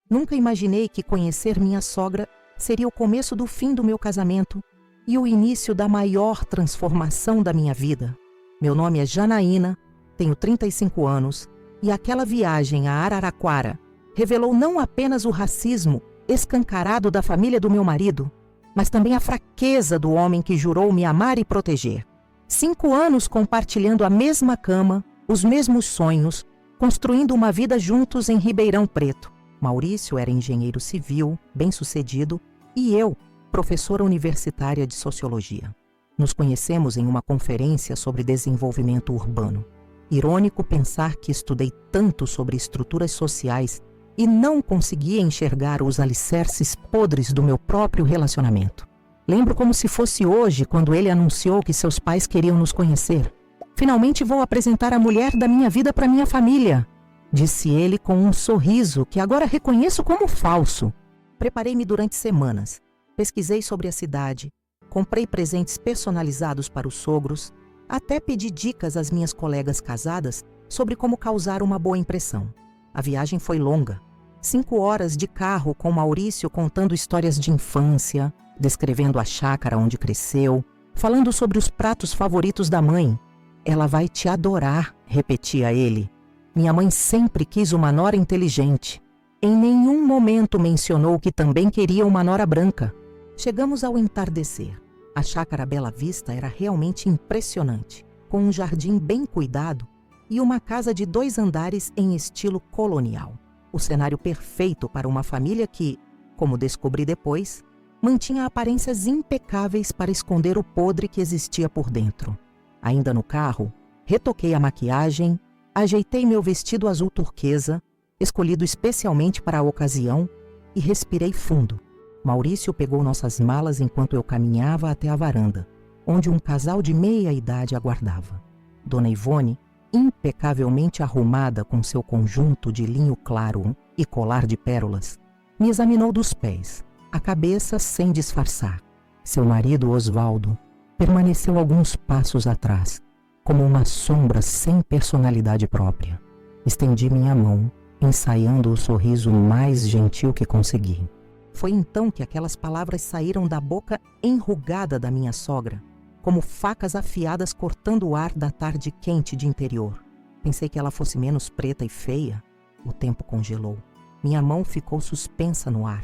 Nunca imaginei que conhecer minha sogra seria o começo do fim do meu casamento e o início da maior transformação da minha vida. Meu nome é Janaína, tenho 35 anos e aquela viagem a Araraquara revelou não apenas o racismo escancarado da família do meu marido, mas também a fraqueza do homem que jurou me amar e proteger. 5 anos compartilhando a mesma cama, os mesmos sonhos, construindo uma vida juntos em Ribeirão Preto. Maurício era engenheiro civil, bem-sucedido, e eu, professora universitária de sociologia. Nos conhecemos em uma conferência sobre desenvolvimento urbano. Irônico pensar que estudei tanto sobre estruturas sociais e não conseguia enxergar os alicerces podres do meu próprio relacionamento. Lembro como se fosse hoje quando ele anunciou que seus pais queriam nos conhecer. Finalmente vou apresentar a mulher da minha vida para minha família, disse ele com um sorriso que agora reconheço como falso. Preparei-me durante semanas. Pesquisei sobre a cidade, comprei presentes personalizados para os sogros, até pedi dicas às minhas colegas casadas sobre como causar uma boa impressão. A viagem foi longa. 5 horas de carro com Maurício contando histórias de infância, descrevendo a chácara onde cresceu, falando sobre os pratos favoritos da mãe. Ela vai te adorar, repetia ele. Minha mãe sempre quis uma nora inteligente. Em nenhum momento mencionou que também queria uma nora branca. Chegamos ao entardecer. A chácara Bela Vista era realmente impressionante, com um jardim bem cuidado e uma casa de 2 andares em estilo colonial. O cenário perfeito para uma família que, como descobri depois, mantinha aparências impecáveis para esconder o podre que existia por dentro. Ainda no carro, retoquei a maquiagem, ajeitei meu vestido azul turquesa, escolhido especialmente para a ocasião, e respirei fundo. Maurício pegou nossas malas enquanto eu caminhava até a varanda, onde um casal de meia-idade aguardava. Dona Ivone, impecavelmente arrumada com seu conjunto de linho claro e colar de pérolas, me examinou dos pés, a cabeça sem disfarçar. Seu marido, Osvaldo, permaneceu alguns passos atrás, como uma sombra sem personalidade própria. Estendi minha mão, ensaiando o sorriso mais gentil que consegui. Foi então que aquelas palavras saíram da boca enrugada da minha sogra, como facas afiadas cortando o ar da tarde quente de interior. Pensei que ela fosse menos preta e feia. O tempo congelou. Minha mão ficou suspensa no ar,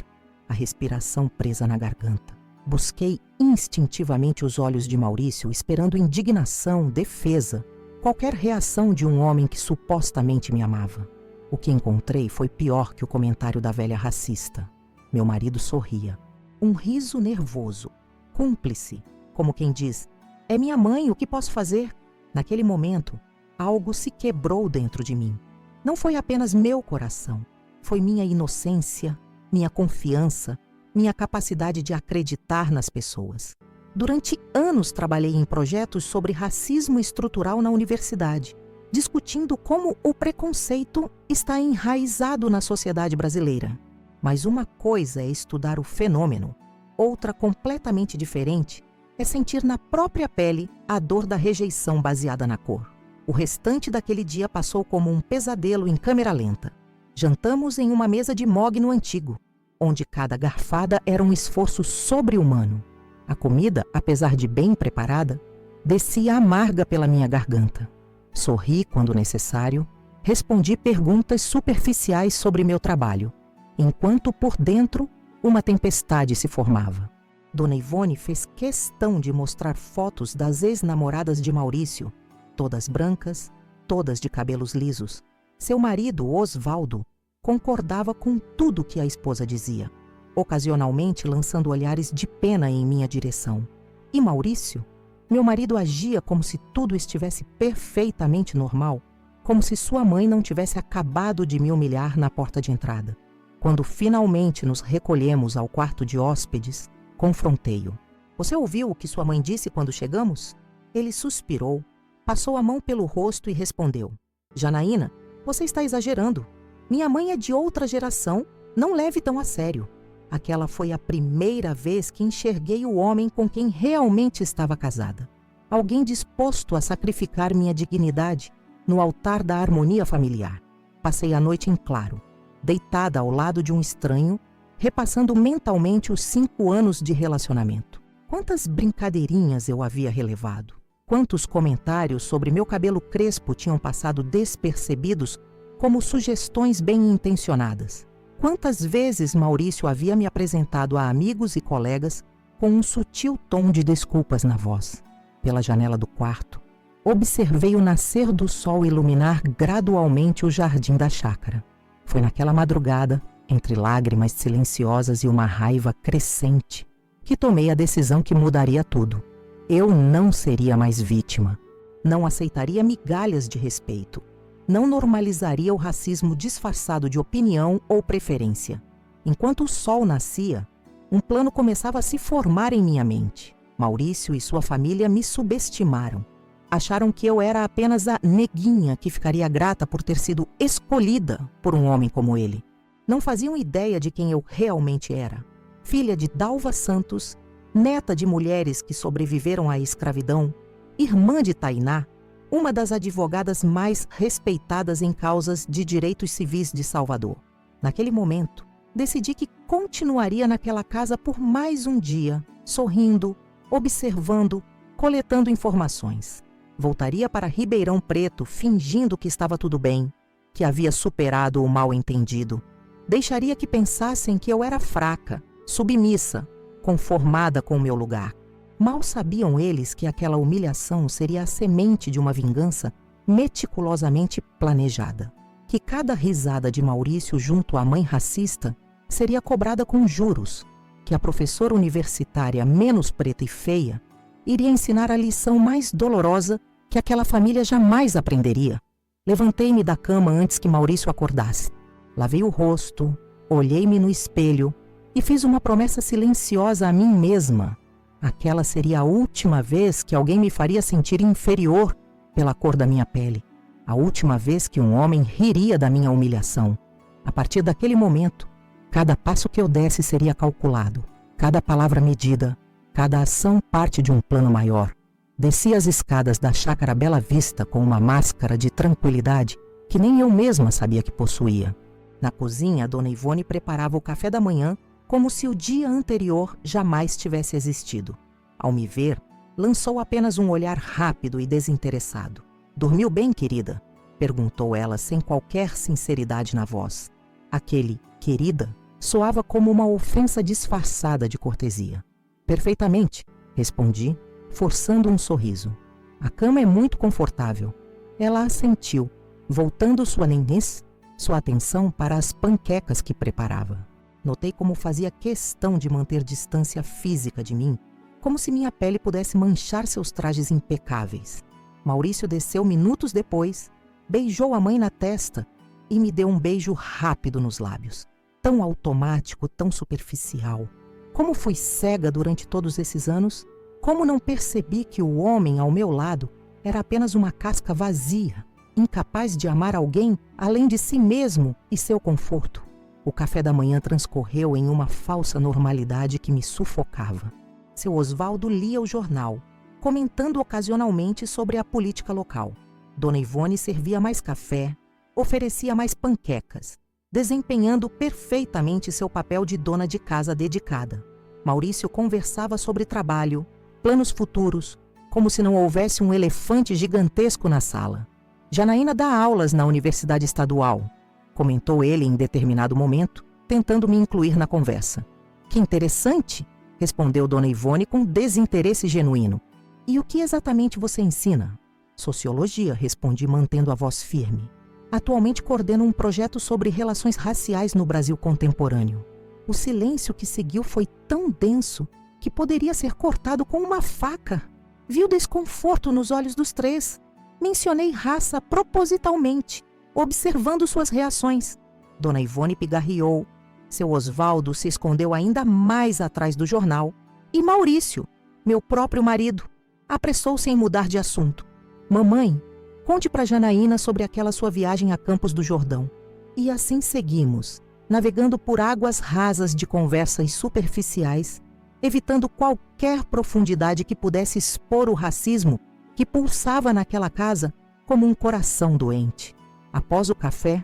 a respiração presa na garganta. Busquei instintivamente os olhos de Maurício, esperando indignação, defesa, qualquer reação de um homem que supostamente me amava. O que encontrei foi pior que o comentário da velha racista. Meu marido sorria. Um riso nervoso, cúmplice, como quem diz, é minha mãe, o que posso fazer? Naquele momento, algo se quebrou dentro de mim. Não foi apenas meu coração, foi minha inocência, minha confiança, minha capacidade de acreditar nas pessoas. Durante anos trabalhei em projetos sobre racismo estrutural na universidade, discutindo como o preconceito está enraizado na sociedade brasileira. Mas uma coisa é estudar o fenômeno, outra completamente diferente é sentir na própria pele a dor da rejeição baseada na cor. O restante daquele dia passou como um pesadelo em câmera lenta. Jantamos em uma mesa de mogno antigo, onde cada garfada era um esforço sobre-humano. A comida, apesar de bem preparada, descia amarga pela minha garganta. Sorri quando necessário, respondi perguntas superficiais sobre meu trabalho, enquanto por dentro uma tempestade se formava. Dona Ivone fez questão de mostrar fotos das ex-namoradas de Maurício, todas brancas, todas de cabelos lisos. Seu marido, Osvaldo, concordava com tudo que a esposa dizia, ocasionalmente lançando olhares de pena em minha direção. E Maurício? Meu marido agia como se tudo estivesse perfeitamente normal, como se sua mãe não tivesse acabado de me humilhar na porta de entrada. Quando finalmente nos recolhemos ao quarto de hóspedes, confrontei-o. Você ouviu o que sua mãe disse quando chegamos? Ele suspirou, passou a mão pelo rosto e respondeu. Janaína, você está exagerando. Minha mãe é de outra geração, não leve tão a sério. Aquela foi a primeira vez que enxerguei o homem com quem realmente estava casada. Alguém disposto a sacrificar minha dignidade no altar da harmonia familiar. Passei a noite em claro. deitada ao lado de um estranho, repassando mentalmente os 5 anos de relacionamento. Quantas brincadeirinhas eu havia relevado. Quantos comentários sobre meu cabelo crespo tinham passado despercebidos como sugestões bem-intencionadas. Quantas vezes Maurício havia me apresentado a amigos e colegas com um sutil tom de desculpas na voz. Pela janela do quarto, observei o nascer do sol iluminar gradualmente o jardim da chácara. Foi naquela madrugada, entre lágrimas silenciosas e uma raiva crescente, que tomei a decisão que mudaria tudo. Eu não seria mais vítima. Não aceitaria migalhas de respeito. Não normalizaria o racismo disfarçado de opinião ou preferência. Enquanto o sol nascia, um plano começava a se formar em minha mente. Maurício e sua família me subestimaram. Acharam que eu era apenas a neguinha que ficaria grata por ter sido escolhida por um homem como ele. Não faziam ideia de quem eu realmente era. Filha de Dalva Santos, neta de mulheres que sobreviveram à escravidão, irmã de Tainá, uma das advogadas mais respeitadas em causas de direitos civis de Salvador. Naquele momento, decidi que continuaria naquela casa por mais um dia, sorrindo, observando, coletando informações. Voltaria para Ribeirão Preto fingindo que estava tudo bem, que havia superado o mal-entendido. Deixaria que pensassem que eu era fraca, submissa, conformada com o meu lugar. Mal sabiam eles que aquela humilhação seria a semente de uma vingança meticulosamente planejada. Que cada risada de Maurício junto à mãe racista seria cobrada com juros. Que a professora universitária menos preta e feia iria ensinar a lição mais dolorosa que aquela família jamais aprenderia. Levantei-me da cama antes que Maurício acordasse. Lavei o rosto, olhei-me no espelho e fiz uma promessa silenciosa a mim mesma. Aquela seria a última vez que alguém me faria sentir inferior pela cor da minha pele. A última vez que um homem riria da minha humilhação. A partir daquele momento, cada passo que eu desse seria calculado, cada palavra medida, cada ação parte de um plano maior. Desci as escadas da chácara Bela Vista com uma máscara de tranquilidade que nem eu mesma sabia que possuía. Na cozinha, a dona Ivone preparava o café da manhã como se o dia anterior jamais tivesse existido. Ao me ver, lançou apenas um olhar rápido e desinteressado. "Dormiu bem, querida?" perguntou ela sem qualquer sinceridade na voz. Aquele "querida" soava como uma ofensa disfarçada de cortesia. "Perfeitamente", respondi, forçando um sorriso. "A cama é muito confortável." Ela assentiu, voltando sua atenção para as panquecas que preparava. Notei como fazia questão de manter distância física de mim, como se minha pele pudesse manchar seus trajes impecáveis. Maurício desceu minutos depois, beijou a mãe na testa e me deu um beijo rápido nos lábios. Tão automático, tão superficial. Como fui cega durante todos esses anos, como não percebi que o homem ao meu lado era apenas uma casca vazia, incapaz de amar alguém além de si mesmo e seu conforto. O café da manhã transcorreu em uma falsa normalidade que me sufocava. Seu Osvaldo lia o jornal, comentando ocasionalmente sobre a política local. Dona Ivone servia mais café, oferecia mais panquecas, desempenhando perfeitamente seu papel de dona de casa dedicada. Maurício conversava sobre trabalho, planos futuros, como se não houvesse um elefante gigantesco na sala. "Janaína dá aulas na Universidade Estadual", comentou ele em determinado momento, tentando me incluir na conversa. "Que interessante", respondeu Dona Ivone com desinteresse genuíno. "E o que exatamente você ensina?" "Sociologia", respondi mantendo a voz firme. "Atualmente coordeno um projeto sobre relações raciais no Brasil contemporâneo." O silêncio que seguiu foi tão denso que poderia ser cortado com uma faca. Vi o desconforto nos olhos dos três. Mencionei raça propositalmente, observando suas reações. Dona Ivone pigarreou. Seu Osvaldo se escondeu ainda mais atrás do jornal. E Maurício, meu próprio marido, apressou-se em mudar de assunto. "Mamãe, conte para Janaína sobre aquela sua viagem a Campos do Jordão." E assim seguimos, navegando por águas rasas de conversas superficiais, evitando qualquer profundidade que pudesse expor o racismo que pulsava naquela casa como um coração doente. Após o café,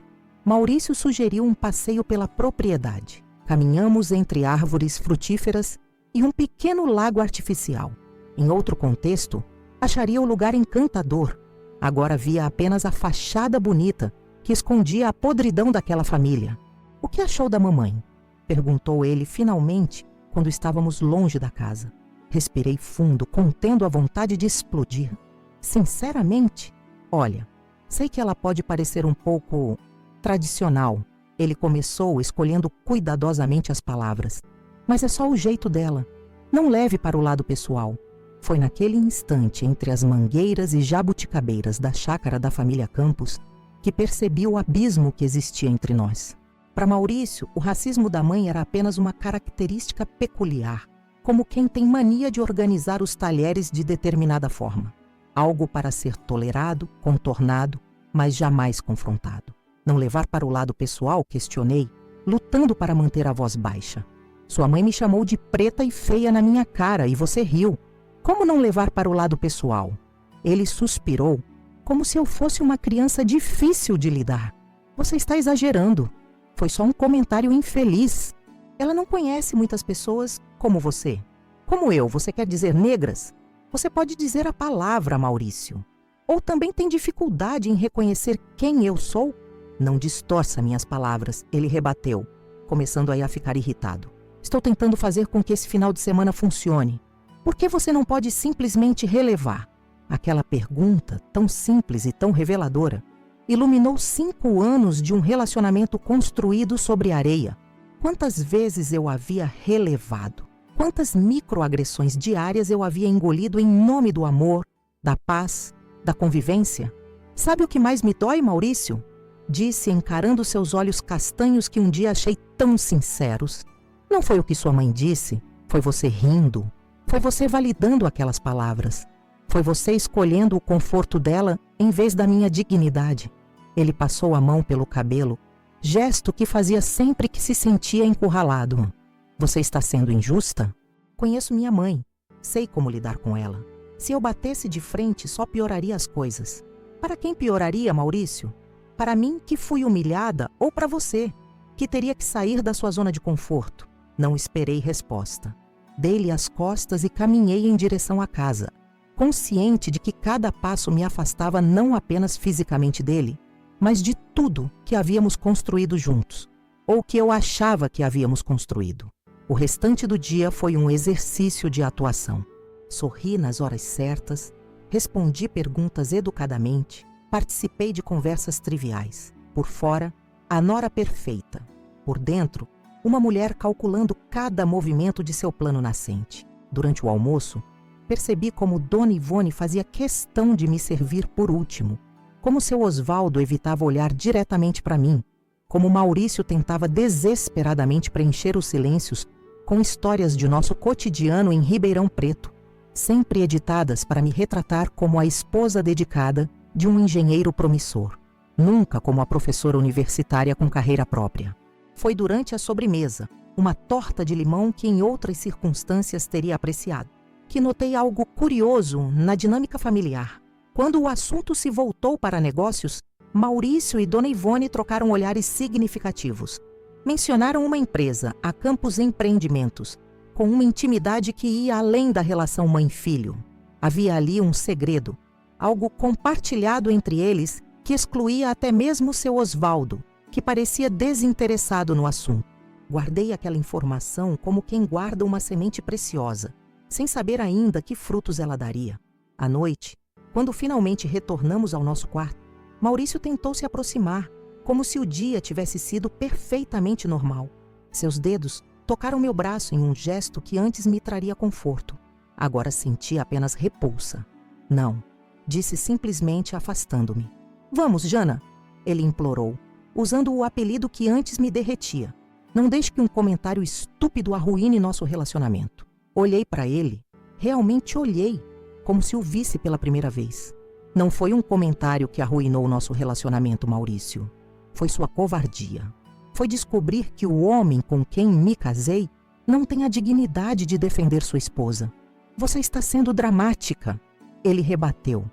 Maurício sugeriu um passeio pela propriedade. Caminhamos entre árvores frutíferas e um pequeno lago artificial. Em outro contexto, acharia o lugar encantador. Agora via apenas a fachada bonita que escondia a podridão daquela família. "O que achou da mamãe?" perguntou ele finalmente, quando estávamos longe da casa. Respirei fundo, contendo a vontade de explodir. "Sinceramente, olha, sei que ela pode parecer um pouco tradicional." Ele começou escolhendo cuidadosamente as palavras. "Mas é só o jeito dela. Não leve para o lado pessoal." Foi naquele instante, entre as mangueiras e jabuticabeiras da chácara da família Campos, que percebi o abismo que existia entre nós. Para Maurício, o racismo da mãe era apenas uma característica peculiar, como quem tem mania de organizar os talheres de determinada forma. Algo para ser tolerado, contornado, mas jamais confrontado. Não levar para o lado pessoal, questionei, lutando para manter a voz baixa. "Sua mãe me chamou de preta e feia na minha cara e você riu. Como não levar para o lado pessoal?" Ele suspirou, como se eu fosse uma criança difícil de lidar. "Você está exagerando. Foi só um comentário infeliz. Ela não conhece muitas pessoas como você." "Como eu, você quer dizer negras?" "Você pode dizer a palavra, Maurício. Ou também tem dificuldade em reconhecer quem eu sou?" "Não distorça minhas palavras," ele rebateu, começando aí a ficar irritado. "Estou tentando fazer com que esse final de semana funcione. Por que você não pode simplesmente relevar?" Aquela pergunta, tão simples e tão reveladora, iluminou 5 anos de um relacionamento construído sobre areia. Quantas vezes eu havia relevado? Quantas microagressões diárias eu havia engolido em nome do amor, da paz, da convivência? "Sabe o que mais me dói, Maurício?" disse, encarando seus olhos castanhos que um dia achei tão sinceros. "Não foi o que sua mãe disse, foi você rindo. Foi você validando aquelas palavras. Foi você escolhendo o conforto dela em vez da minha dignidade." Ele passou a mão pelo cabelo, gesto que fazia sempre que se sentia encurralado. "Você está sendo injusta? Conheço minha mãe. Sei como lidar com ela. Se eu batesse de frente, só pioraria as coisas." "Para quem pioraria, Maurício? Para mim, que fui humilhada, ou para você, que teria que sair da sua zona de conforto?" Não esperei resposta. Dei-lhe as costas e caminhei em direção à casa, consciente de que cada passo me afastava não apenas fisicamente dele, mas de tudo que havíamos construído juntos, ou que eu achava que havíamos construído. O restante do dia foi um exercício de atuação. Sorri nas horas certas, respondi perguntas educadamente, participei de conversas triviais. Por fora, a nora perfeita. Por dentro, uma mulher calculando cada movimento de seu plano nascente. Durante o almoço, percebi como Dona Ivone fazia questão de me servir por último, como seu Osvaldo evitava olhar diretamente para mim, como Maurício tentava desesperadamente preencher os silêncios com histórias de nosso cotidiano em Ribeirão Preto, sempre editadas para me retratar como a esposa dedicada de um engenheiro promissor, nunca como a professora universitária com carreira própria. Foi durante a sobremesa, uma torta de limão que em outras circunstâncias teria apreciado, que notei algo curioso na dinâmica familiar. Quando o assunto se voltou para negócios, Maurício e Dona Ivone trocaram olhares significativos. Mencionaram uma empresa, a Campos Empreendimentos, com uma intimidade que ia além da relação mãe-filho. Havia ali um segredo, algo compartilhado entre eles que excluía até mesmo seu Osvaldo, que parecia desinteressado no assunto. Guardei aquela informação como quem guarda uma semente preciosa, sem saber ainda que frutos ela daria. À noite, quando finalmente retornamos ao nosso quarto, Maurício tentou se aproximar, como se o dia tivesse sido perfeitamente normal. Seus dedos tocaram meu braço em um gesto que antes me traria conforto. Agora senti apenas repulsa. "Não", disse simplesmente afastando-me. "Vamos, Jana", ele implorou, usando o apelido que antes me derretia. "Não deixe que um comentário estúpido arruine nosso relacionamento." Olhei para ele, realmente olhei, como se o visse pela primeira vez. "Não foi um comentário que arruinou nosso relacionamento, Maurício. Foi sua covardia. Foi descobrir que o homem com quem me casei não tem a dignidade de defender sua esposa. Você está sendo dramática." Ele rebateu,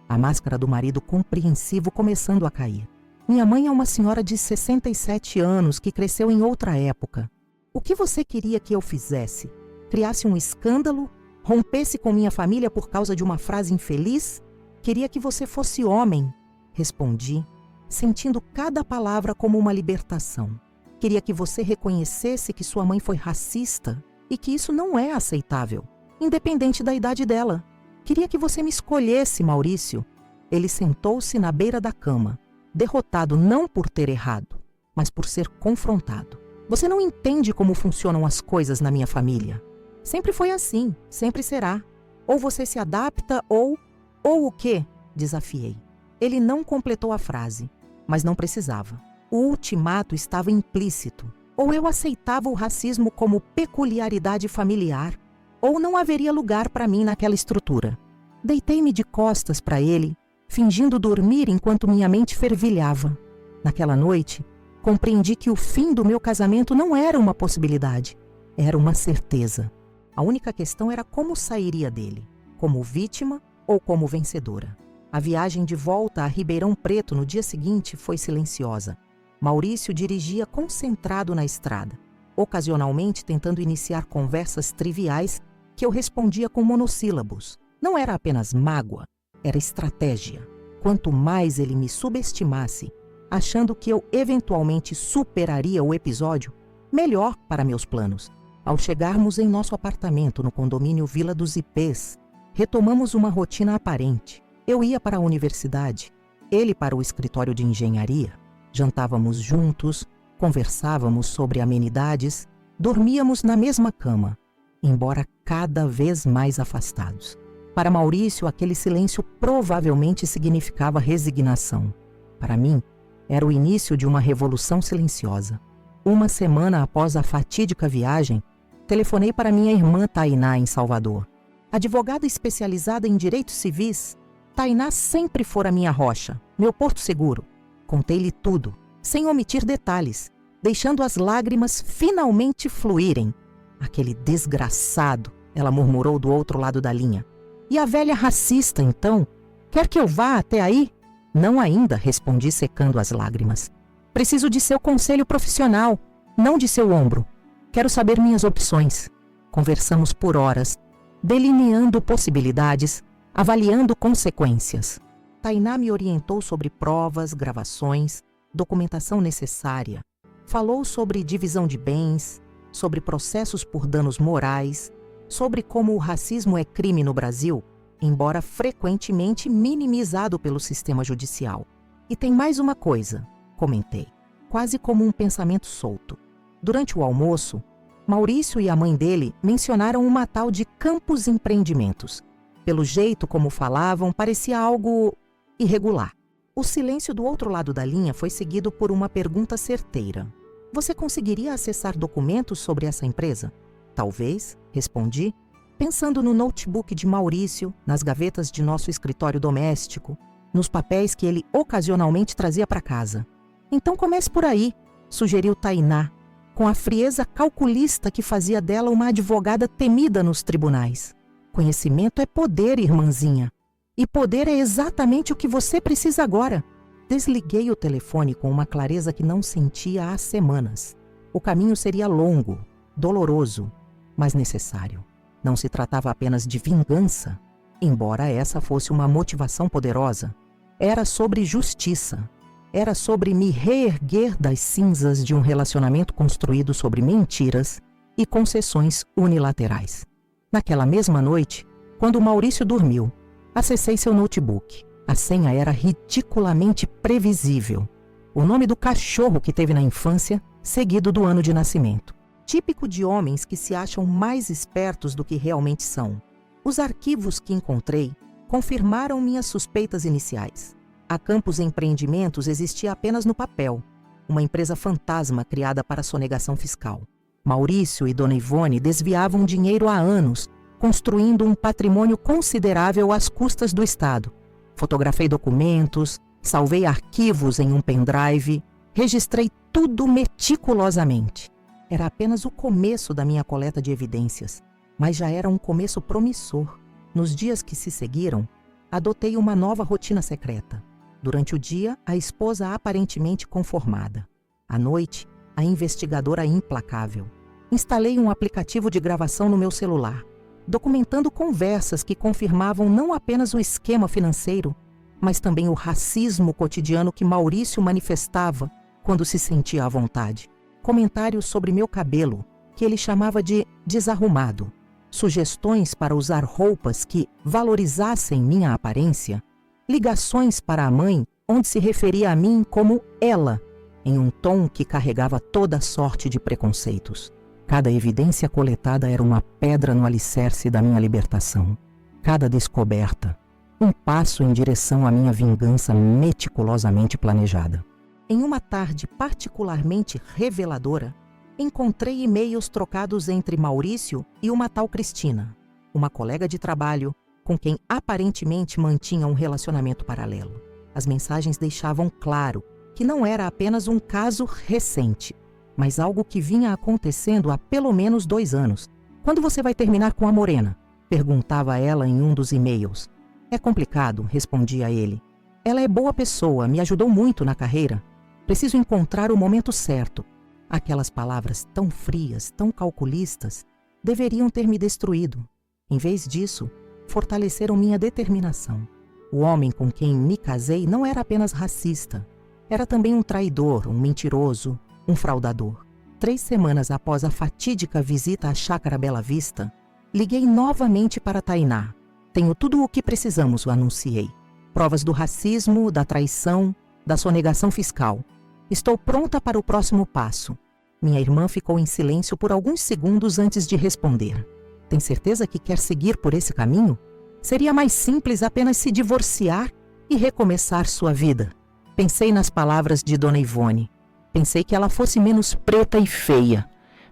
a máscara do marido compreensivo começando a cair. Minha mãe é uma senhora de 67 anos que cresceu em outra época. O que você queria que eu fizesse? Criasse um escândalo? Rompesse com minha família por causa de uma frase infeliz? Queria que você fosse homem, respondi, sentindo cada palavra como uma libertação. Queria que você reconhecesse que sua mãe foi racista e que isso não é aceitável, independente da idade dela. Queria que você me escolhesse, Maurício. Ele sentou-se na beira da cama, derrotado não por ter errado, mas por ser confrontado. Você não entende como funcionam as coisas na minha família. Sempre foi assim, sempre será. Ou você se adapta ou o quê? Desafiei. Ele não completou a frase, mas não precisava. O ultimato estava implícito. Ou eu aceitava o racismo como peculiaridade familiar, ou não haveria lugar para mim naquela estrutura. Deitei-me de costas para ele, fingindo dormir enquanto minha mente fervilhava. Naquela noite, compreendi que o fim do meu casamento não era uma possibilidade, era uma certeza. A única questão era como sairia dele, como vítima ou como vencedora. A viagem de volta a Ribeirão Preto no dia seguinte foi silenciosa. Maurício dirigia concentrado na estrada, ocasionalmente tentando iniciar conversas triviais que eu respondia com monossílabos. Não era apenas mágoa, era estratégia. Quanto mais ele me subestimasse, achando que eu eventualmente superaria o episódio, melhor para meus planos. Ao chegarmos em nosso apartamento no condomínio Vila dos Ipês, retomamos uma rotina aparente. Eu ia para a universidade, ele para o escritório de engenharia. Jantávamos juntos, conversávamos sobre amenidades, dormíamos na mesma cama, embora cada vez mais afastados. Para Maurício, aquele silêncio provavelmente significava resignação. Para mim, era o início de uma revolução silenciosa. Uma semana após a fatídica viagem, telefonei para minha irmã Tainá, em Salvador. Advogada especializada em direitos civis, Tainá sempre fora minha rocha, meu porto seguro. Contei-lhe tudo, sem omitir detalhes, deixando as lágrimas finalmente fluírem. Aquele desgraçado, ela murmurou do outro lado da linha. E a velha racista, então? Quer que eu vá até aí? Não ainda, respondi secando as lágrimas. Preciso de seu conselho profissional, não de seu ombro. Quero saber minhas opções. Conversamos por horas, delineando possibilidades, avaliando consequências. Tainá me orientou sobre provas, gravações, documentação necessária. Falou sobre divisão de bens, sobre processos por danos morais, sobre como o racismo é crime no Brasil, embora frequentemente minimizado pelo sistema judicial. E tem mais uma coisa, comentei, quase como um pensamento solto. Durante o almoço, Maurício e a mãe dele mencionaram uma tal de Campos Empreendimentos. Pelo jeito como falavam, parecia algo irregular. O silêncio do outro lado da linha foi seguido por uma pergunta certeira. Você conseguiria acessar documentos sobre essa empresa? Talvez, respondi, pensando no notebook de Maurício, nas gavetas de nosso escritório doméstico, nos papéis que ele ocasionalmente trazia para casa. Então comece por aí, sugeriu Tainá, com a frieza calculista que fazia dela uma advogada temida nos tribunais. Conhecimento é poder, irmãzinha. E poder é exatamente o que você precisa agora. Desliguei o telefone com uma clareza que não sentia há semanas. O caminho seria longo, doloroso, mas necessário. Não se tratava apenas de vingança, embora essa fosse uma motivação poderosa. Era sobre justiça. Era sobre me reerguer das cinzas de um relacionamento construído sobre mentiras e concessões unilaterais. Naquela mesma noite, quando Maurício dormiu, acessei seu notebook. A senha era ridiculamente previsível. O nome do cachorro que teve na infância, seguido do ano de nascimento. Típico de homens que se acham mais espertos do que realmente são. Os arquivos que encontrei confirmaram minhas suspeitas iniciais. A Campos Empreendimentos existia apenas no papel, uma empresa fantasma criada para sonegação fiscal. Maurício e Dona Ivone desviavam dinheiro há anos, construindo um patrimônio considerável às custas do Estado. Fotografei documentos, salvei arquivos em um pendrive, registrei tudo meticulosamente. Era apenas o começo da minha coleta de evidências, mas já era um começo promissor. Nos dias que se seguiram, adotei uma nova rotina secreta. Durante o dia, a esposa aparentemente conformada. À noite, a investigadora implacável. Instalei um aplicativo de gravação no meu celular, documentando conversas que confirmavam não apenas o esquema financeiro, mas também o racismo cotidiano que Maurício manifestava quando se sentia à vontade. Comentários sobre meu cabelo, que ele chamava de desarrumado. Sugestões para usar roupas que valorizassem minha aparência. Ligações para a mãe, onde se referia a mim como ela, em um tom que carregava toda sorte de preconceitos. Cada evidência coletada era uma pedra no alicerce da minha libertação. Cada descoberta, um passo em direção à minha vingança meticulosamente planejada. Em uma tarde particularmente reveladora, encontrei e-mails trocados entre Maurício e uma tal Cristina, uma colega de trabalho com quem aparentemente mantinha um relacionamento paralelo. As mensagens deixavam claro que não era apenas um caso recente, mas algo que vinha acontecendo há pelo menos 2 anos. Quando você vai terminar com a Morena? Perguntava ela em um dos e-mails. É complicado, respondia ele. Ela é boa pessoa, me ajudou muito na carreira. Preciso encontrar o momento certo. Aquelas palavras tão frias, tão calculistas, deveriam ter me destruído. Em vez disso, fortaleceram minha determinação. O homem com quem me casei não era apenas racista. Era também um traidor, um mentiroso, um fraudador. 3 semanas após a fatídica visita à Chácara Bela Vista, liguei novamente para Tainá. Tenho tudo o que precisamos, anunciei. Provas do racismo, da traição, da sonegação fiscal. Estou pronta para o próximo passo. Minha irmã ficou em silêncio por alguns segundos antes de responder. Tem certeza que quer seguir por esse caminho? Seria mais simples apenas se divorciar e recomeçar sua vida. Pensei nas palavras de Dona Ivone. Pensei que ela fosse menos preta e feia.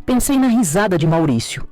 Pensei na risada de Maurício.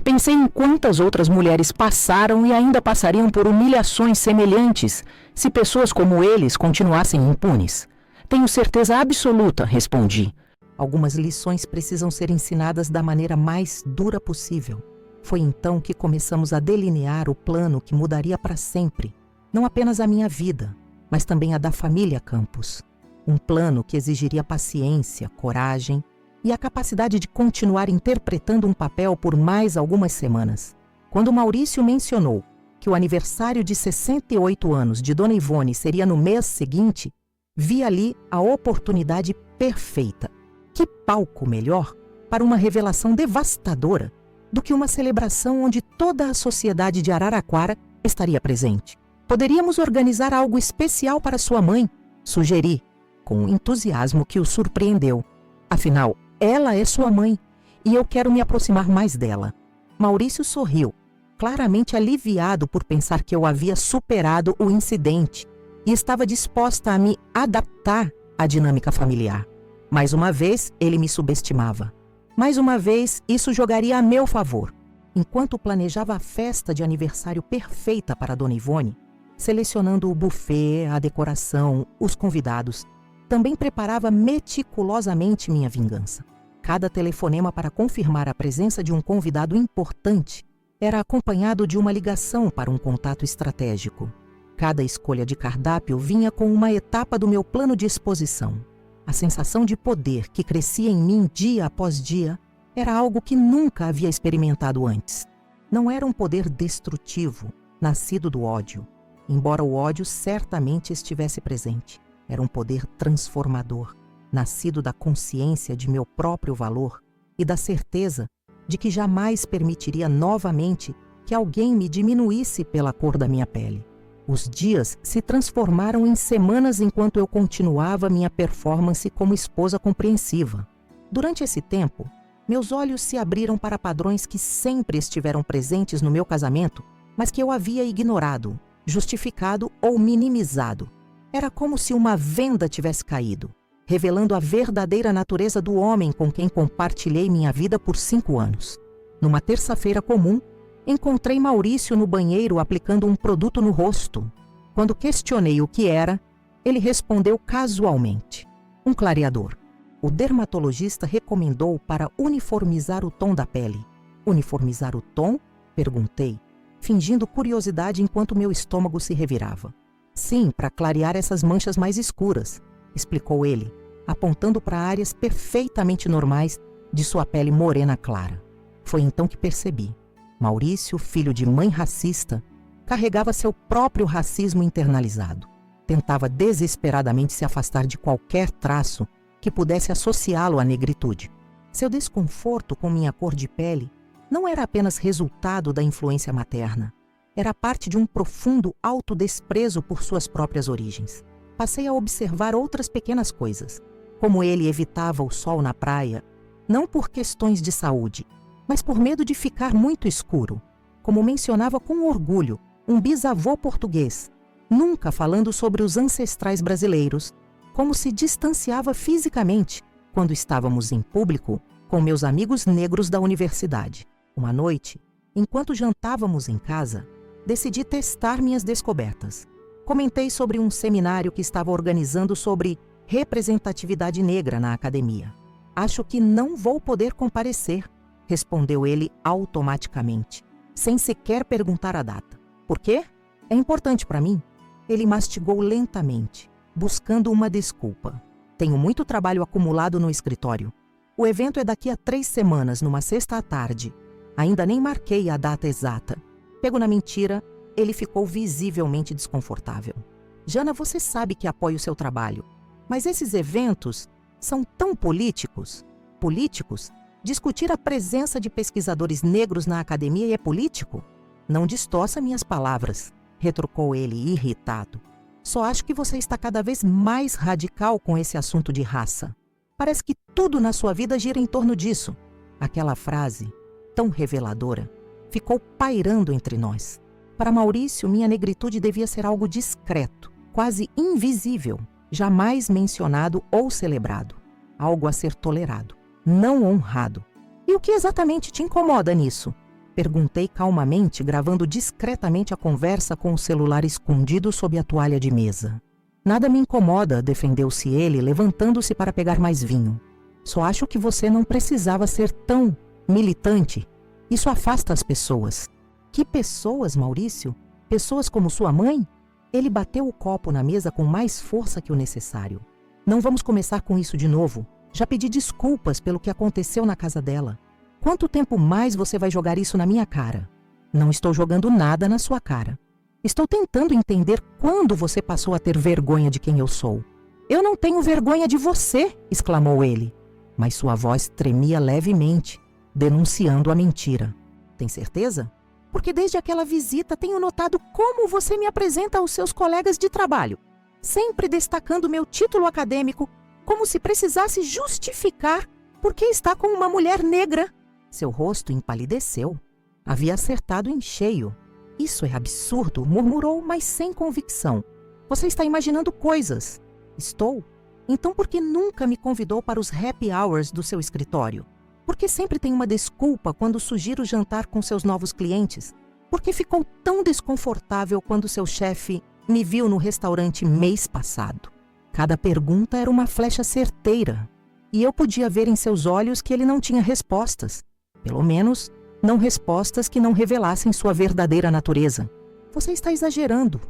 Pensei em quantas outras mulheres passaram e ainda passariam por humilhações semelhantes se pessoas como eles continuassem impunes. Tenho certeza absoluta, respondi. Algumas lições precisam ser ensinadas da maneira mais dura possível. Foi então que começamos a delinear o plano que mudaria para sempre, não apenas a minha vida, mas também a da família Campos. Um plano que exigiria paciência, coragem e a capacidade de continuar interpretando um papel por mais algumas semanas. Quando Maurício mencionou que o aniversário de 68 anos de Dona Ivone seria no mês seguinte, vi ali a oportunidade perfeita. Que palco melhor para uma revelação devastadora do que uma celebração onde toda a sociedade de Araraquara estaria presente? Poderíamos organizar algo especial para sua mãe, sugeri, com um entusiasmo que o surpreendeu. Afinal, ela é sua mãe e eu quero me aproximar mais dela. Maurício sorriu, claramente aliviado por pensar que eu havia superado o incidente e estava disposta a me adaptar à dinâmica familiar. Mais uma vez, ele me subestimava. Mais uma vez, isso jogaria a meu favor. Enquanto planejava a festa de aniversário perfeita para Dona Ivone, selecionando o buffet, a decoração, os convidados, também preparava meticulosamente minha vingança. Cada telefonema para confirmar a presença de um convidado importante era acompanhado de uma ligação para um contato estratégico. Cada escolha de cardápio vinha com uma etapa do meu plano de exposição. A sensação de poder que crescia em mim dia após dia era algo que nunca havia experimentado antes. Não era um poder destrutivo, nascido do ódio, embora o ódio certamente estivesse presente. Era um poder transformador, nascido da consciência de meu próprio valor e da certeza de que jamais permitiria novamente que alguém me diminuísse pela cor da minha pele. Os dias se transformaram em semanas enquanto eu continuava minha performance como esposa compreensiva. Durante esse tempo, meus olhos se abriram para padrões que sempre estiveram presentes no meu casamento, mas que eu havia ignorado, justificado ou minimizado. Era como se uma venda tivesse caído, revelando a verdadeira natureza do homem com quem compartilhei minha vida por 5 anos. Numa terça-feira comum, encontrei Maurício no banheiro aplicando um produto no rosto. Quando questionei o que era, ele respondeu casualmente: um clareador. O dermatologista recomendou para uniformizar o tom da pele. Uniformizar o tom? Perguntei, fingindo curiosidade enquanto meu estômago se revirava. Sim, para clarear essas manchas mais escuras, explicou ele, apontando para áreas perfeitamente normais de sua pele morena clara. Foi então que percebi. Maurício, filho de mãe racista, carregava seu próprio racismo internalizado. Tentava desesperadamente se afastar de qualquer traço que pudesse associá-lo à negritude. Seu desconforto com minha cor de pele não era apenas resultado da influência materna. Era parte de um profundo autodesprezo por suas próprias origens. Passei a observar outras pequenas coisas, como ele evitava o sol na praia, não por questões de saúde, mas por medo de ficar muito escuro, como mencionava com orgulho um bisavô português, nunca falando sobre os ancestrais brasileiros, como se distanciava fisicamente quando estávamos em público com meus amigos negros da universidade. Uma noite, enquanto jantávamos em casa, decidi testar minhas descobertas. Comentei sobre um seminário que estava organizando sobre representatividade negra na academia. Acho que não vou poder comparecer, respondeu ele automaticamente, sem sequer perguntar a data. Por quê? É importante para mim. Ele mastigou lentamente, buscando uma desculpa. Tenho muito trabalho acumulado no escritório. O evento é daqui a 3 semanas, numa sexta à tarde. Ainda nem marquei a data exata. Pego na mentira, ele ficou visivelmente desconfortável. Jana, você sabe que apoio o seu trabalho, mas esses eventos são tão políticos. Políticos? Discutir a presença de pesquisadores negros na academia é político? Não distorça minhas palavras, retrucou ele, irritado. Só acho que você está cada vez mais radical com esse assunto de raça. Parece que tudo na sua vida gira em torno disso. Aquela frase, tão reveladora, ficou pairando entre nós. Para Maurício, minha negritude devia ser algo discreto, quase invisível, jamais mencionado ou celebrado. Algo a ser tolerado, não honrado. E o que exatamente te incomoda nisso? Perguntei calmamente, gravando discretamente a conversa com o celular escondido sob a toalha de mesa. Nada me incomoda, defendeu-se ele, levantando-se para pegar mais vinho. Só acho que você não precisava ser tão militante. Isso afasta as pessoas. Que pessoas, Maurício? Pessoas como sua mãe? Ele bateu o copo na mesa com mais força que o necessário. Não vamos começar com isso de novo. Já pedi desculpas pelo que aconteceu na casa dela. Quanto tempo mais você vai jogar isso na minha cara? Não estou jogando nada na sua cara. Estou tentando entender quando você passou a ter vergonha de quem eu sou. Eu não tenho vergonha de você, exclamou ele. Mas sua voz tremia levemente, denunciando a mentira. Tem certeza? Porque desde aquela visita tenho notado como você me apresenta aos seus colegas de trabalho, sempre destacando meu título acadêmico, como se precisasse justificar por que está com uma mulher negra. Seu rosto empalideceu. Havia acertado em cheio. Isso é absurdo, murmurou, mas sem convicção. Você está imaginando coisas. Estou. Então por que nunca me convidou para os happy hours do seu escritório? Por que sempre tem uma desculpa quando sugiro jantar com seus novos clientes? Por que ficou tão desconfortável quando seu chefe me viu no restaurante mês passado? Cada pergunta era uma flecha certeira. E eu podia ver em seus olhos que ele não tinha respostas. Pelo menos, não respostas que não revelassem sua verdadeira natureza. Você está exagerando.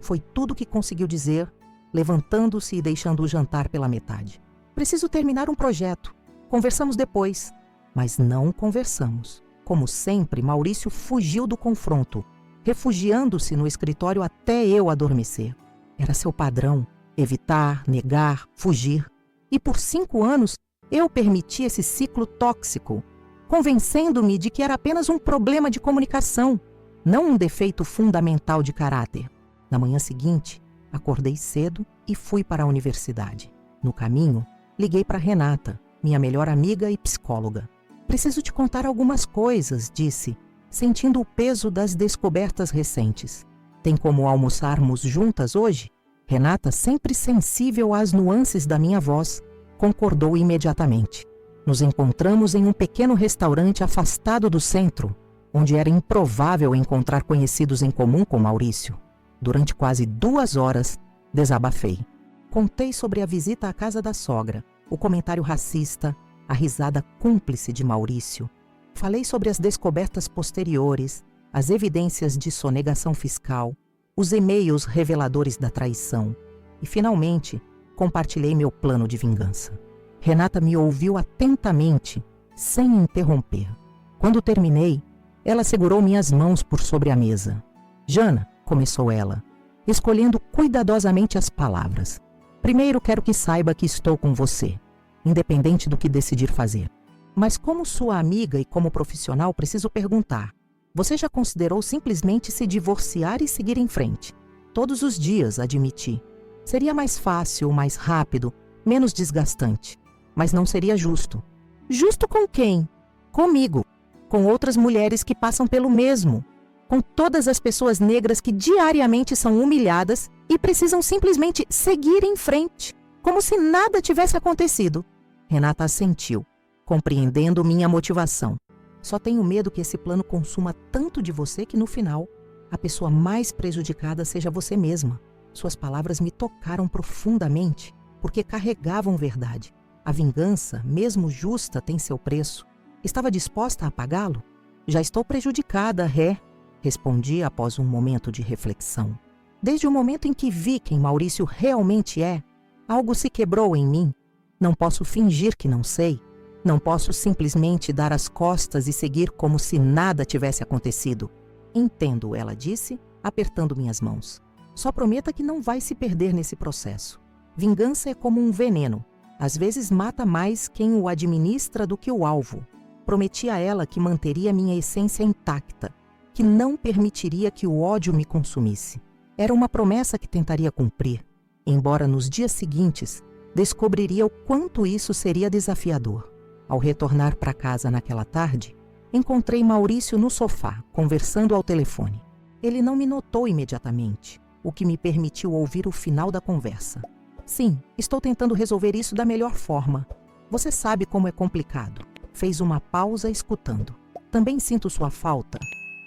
Foi tudo que conseguiu dizer, levantando-se e deixando o jantar pela metade. Preciso terminar um projeto. Conversamos depois. Mas não conversamos. Como sempre, Maurício fugiu do confronto, refugiando-se no escritório até eu adormecer. Era seu padrão, evitar, negar, fugir. E por 5 anos, eu permiti esse ciclo tóxico, convencendo-me de que era apenas um problema de comunicação, não um defeito fundamental de caráter. Na manhã seguinte, acordei cedo e fui para a universidade. No caminho, liguei para Renata, minha melhor amiga e psicóloga. Preciso te contar algumas coisas, disse, sentindo o peso das descobertas recentes. Tem como almoçarmos juntas hoje? Renata, sempre sensível às nuances da minha voz, concordou imediatamente. Nos encontramos em um pequeno restaurante afastado do centro, onde era improvável encontrar conhecidos em comum com Maurício. Durante quase 2 horas, desabafei. Contei sobre a visita à casa da sogra, o comentário racista, a risada cúmplice de Maurício. Falei sobre as descobertas posteriores, as evidências de sonegação fiscal, os e-mails reveladores da traição e, finalmente, compartilhei meu plano de vingança. Renata me ouviu atentamente, sem interromper. Quando terminei, ela segurou minhas mãos por sobre a mesa. Jana, começou ela, escolhendo cuidadosamente as palavras. Primeiro quero que saiba que estou com você, independente do que decidir fazer. Mas como sua amiga e como profissional, preciso perguntar. Você já considerou simplesmente se divorciar e seguir em frente? Todos os dias, admiti. Seria mais fácil, mais rápido, menos desgastante. Mas não seria justo. Justo com quem? Comigo. Com outras mulheres que passam pelo mesmo. Com todas as pessoas negras que diariamente são humilhadas e precisam simplesmente seguir em frente, como se nada tivesse acontecido. Renata assentiu, compreendendo minha motivação. Só tenho medo que esse plano consuma tanto de você que, no final, a pessoa mais prejudicada seja você mesma. Suas palavras me tocaram profundamente, porque carregavam verdade. A vingança, mesmo justa, tem seu preço. Estava disposta a pagá-lo? Já estou prejudicada, respondi após um momento de reflexão. Desde o momento em que vi quem Maurício realmente é, algo se quebrou em mim. Não posso fingir que não sei. Não posso simplesmente dar as costas e seguir como se nada tivesse acontecido. Entendo, ela disse, apertando minhas mãos. Só prometa que não vai se perder nesse processo. Vingança é como um veneno. Às vezes mata mais quem o administra do que o alvo. Prometi a ela que manteria minha essência intacta, que não permitiria que o ódio me consumisse. Era uma promessa que tentaria cumprir, embora nos dias seguintes descobriria o quanto isso seria desafiador. Ao retornar para casa naquela tarde, encontrei Maurício no sofá, conversando ao telefone. Ele não me notou imediatamente, o que me permitiu ouvir o final da conversa. Sim, estou tentando resolver isso da melhor forma. Você sabe como é complicado. Fez uma pausa escutando. Também sinto sua falta.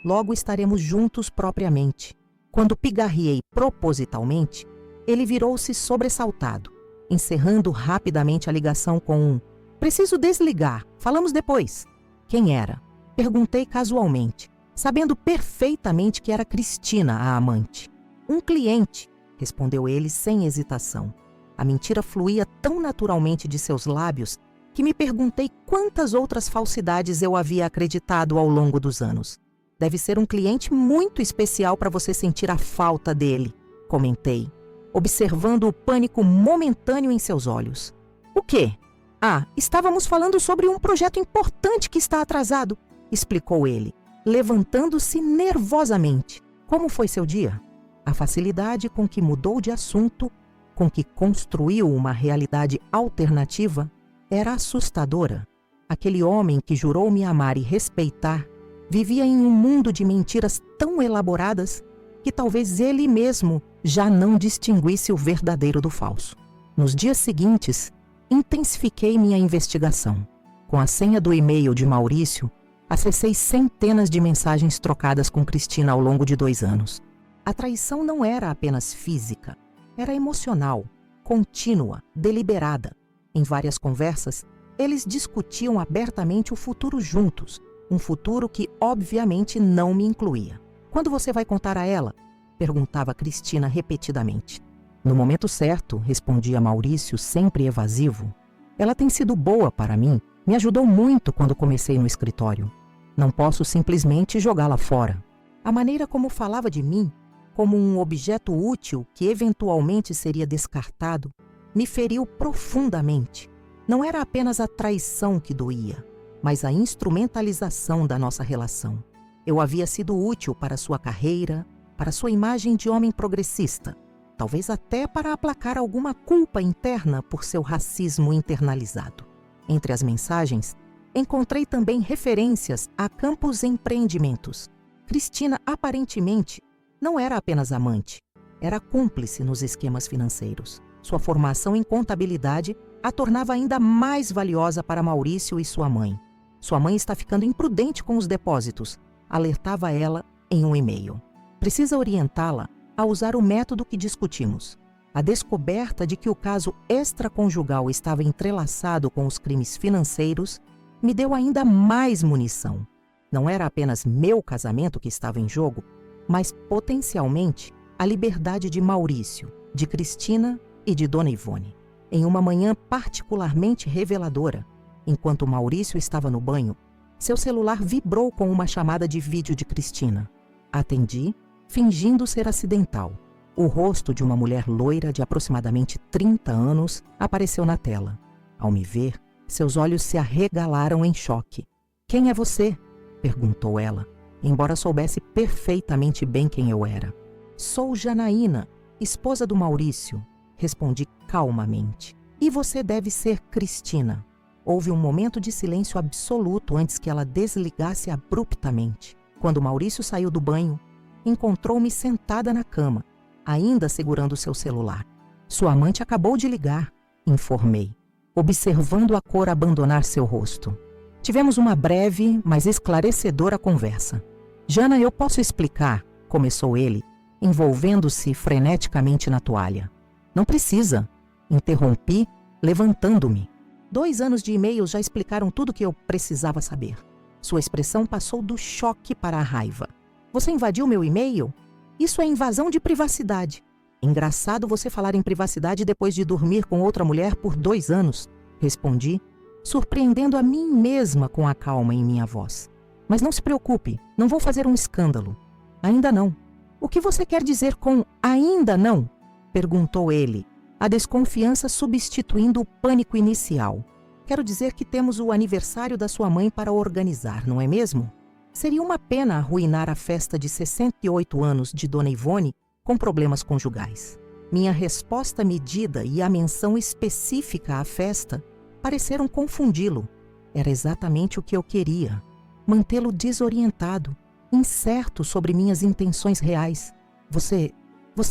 Logo estaremos juntos propriamente. Quando pigarriei propositalmente, ele virou-se sobressaltado, encerrando rapidamente a ligação com um "Preciso desligar, falamos depois." Quem era? Perguntei casualmente, sabendo perfeitamente que era Cristina, a amante. "Um cliente", respondeu ele sem hesitação. A mentira fluía tão naturalmente de seus lábios que me perguntei quantas outras falsidades eu havia acreditado ao longo dos anos. "Deve ser um cliente muito especial para você sentir a falta dele", comentei, observando o pânico momentâneo em seus olhos. "O quê?" "Ah, estávamos falando sobre um projeto importante que está atrasado", explicou ele, levantando-se nervosamente. "Como foi seu dia?" A facilidade com que mudou de assunto, com que construiu uma realidade alternativa, era assustadora. Aquele homem que jurou me amar e respeitar vivia em um mundo de mentiras tão elaboradas que talvez ele mesmo já não distinguisse o verdadeiro do falso. Nos dias seguintes, intensifiquei minha investigação. Com a senha do e-mail de Maurício, acessei centenas de mensagens trocadas com Cristina ao longo de 2 anos. A traição não era apenas física, era emocional, contínua, deliberada. Em várias conversas, eles discutiam abertamente o futuro juntos, um futuro que obviamente não me incluía. "Quando você vai contar a ela?" perguntava Cristina repetidamente. "No momento certo", respondia Maurício, sempre evasivo. "Ela tem sido boa para mim, me ajudou muito quando comecei no escritório. Não posso simplesmente jogá-la fora." A maneira como falava de mim, como um objeto útil que eventualmente seria descartado, me feriu profundamente. Não era apenas a traição que doía, mas a instrumentalização da nossa relação. Eu havia sido útil para sua carreira, para sua imagem de homem progressista, talvez até para aplacar alguma culpa interna por seu racismo internalizado. Entre as mensagens, encontrei também referências a campos empreendimentos. Cristina, aparentemente, não era apenas amante, era cúmplice nos esquemas financeiros. Sua formação em contabilidade a tornava ainda mais valiosa para Maurício e sua mãe. "Sua mãe está ficando imprudente com os depósitos", alertava ela em um e-mail. "Precisa orientá-la a usar o método que discutimos." A descoberta de que o caso extraconjugal estava entrelaçado com os crimes financeiros me deu ainda mais munição. Não era apenas meu casamento que estava em jogo, mas potencialmente a liberdade de Maurício, de Cristina e de Dona Ivone. Em uma manhã particularmente reveladora, enquanto Maurício estava no banho, seu celular vibrou com uma chamada de vídeo de Cristina. Atendi, fingindo ser acidental. O rosto de uma mulher loira de aproximadamente 30 anos apareceu na tela. Ao me ver, seus olhos se arregalaram em choque. "Quem é você?" perguntou ela, embora soubesse perfeitamente bem quem eu era. "Sou Janaína, esposa do Maurício", respondi calmamente. "E você deve ser Cristina." Houve um momento de silêncio absoluto antes que ela desligasse abruptamente. Quando Maurício saiu do banho, encontrou-me sentada na cama, ainda segurando seu celular. "Sua amante acabou de ligar", informei, observando a cor abandonar seu rosto. Tivemos uma breve, mas esclarecedora conversa. "Jana, eu posso explicar", começou ele, envolvendo-se freneticamente na toalha. "Não precisa", interrompi, levantando-me. 2 anos de e-mails já explicaram tudo o que eu precisava saber. Sua expressão passou do choque para a raiva. "Você invadiu meu e-mail? Isso é invasão de privacidade." "Engraçado você falar em privacidade depois de dormir com outra mulher por 2 anos, respondi, surpreendendo a mim mesma com a calma em minha voz. "Mas não se preocupe, não vou fazer um escândalo." "Ainda não." "O que você quer dizer com ainda não?" perguntou ele, a desconfiança substituindo o pânico inicial. "Quero dizer que temos o aniversário da sua mãe para organizar, não é mesmo? Seria uma pena arruinar a festa de 68 anos de Dona Ivone com problemas conjugais." Minha resposta medida e a menção específica à festa pareceram confundi-lo. Era exatamente o que eu queria: mantê-lo desorientado, incerto sobre minhas intenções reais. Você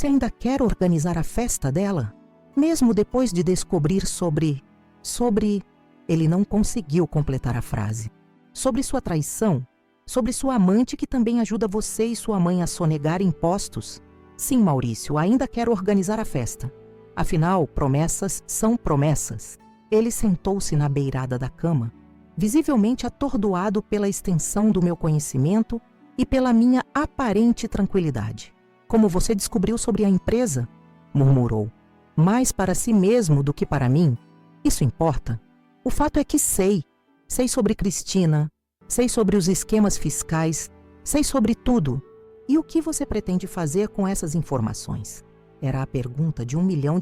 ainda quer organizar a festa dela? Mesmo depois de descobrir sobre... Ele não conseguiu completar a frase. "Sobre sua traição? Sobre sua amante que também ajuda você e sua mãe a sonegar impostos?" "Sim, Maurício, ainda quero organizar a festa. Afinal, promessas são promessas." Ele sentou-se na beirada da cama, visivelmente atordoado pela extensão do meu conhecimento e pela minha aparente tranquilidade. "Como você descobriu sobre a empresa?" murmurou. "Mais para si mesmo do que para mim? Isso importa? O fato é que sei sobre Cristina, sei sobre os esquemas fiscais, sei sobre tudo. E o que você pretende fazer com essas informações?" Era a pergunta de R$1 milhão,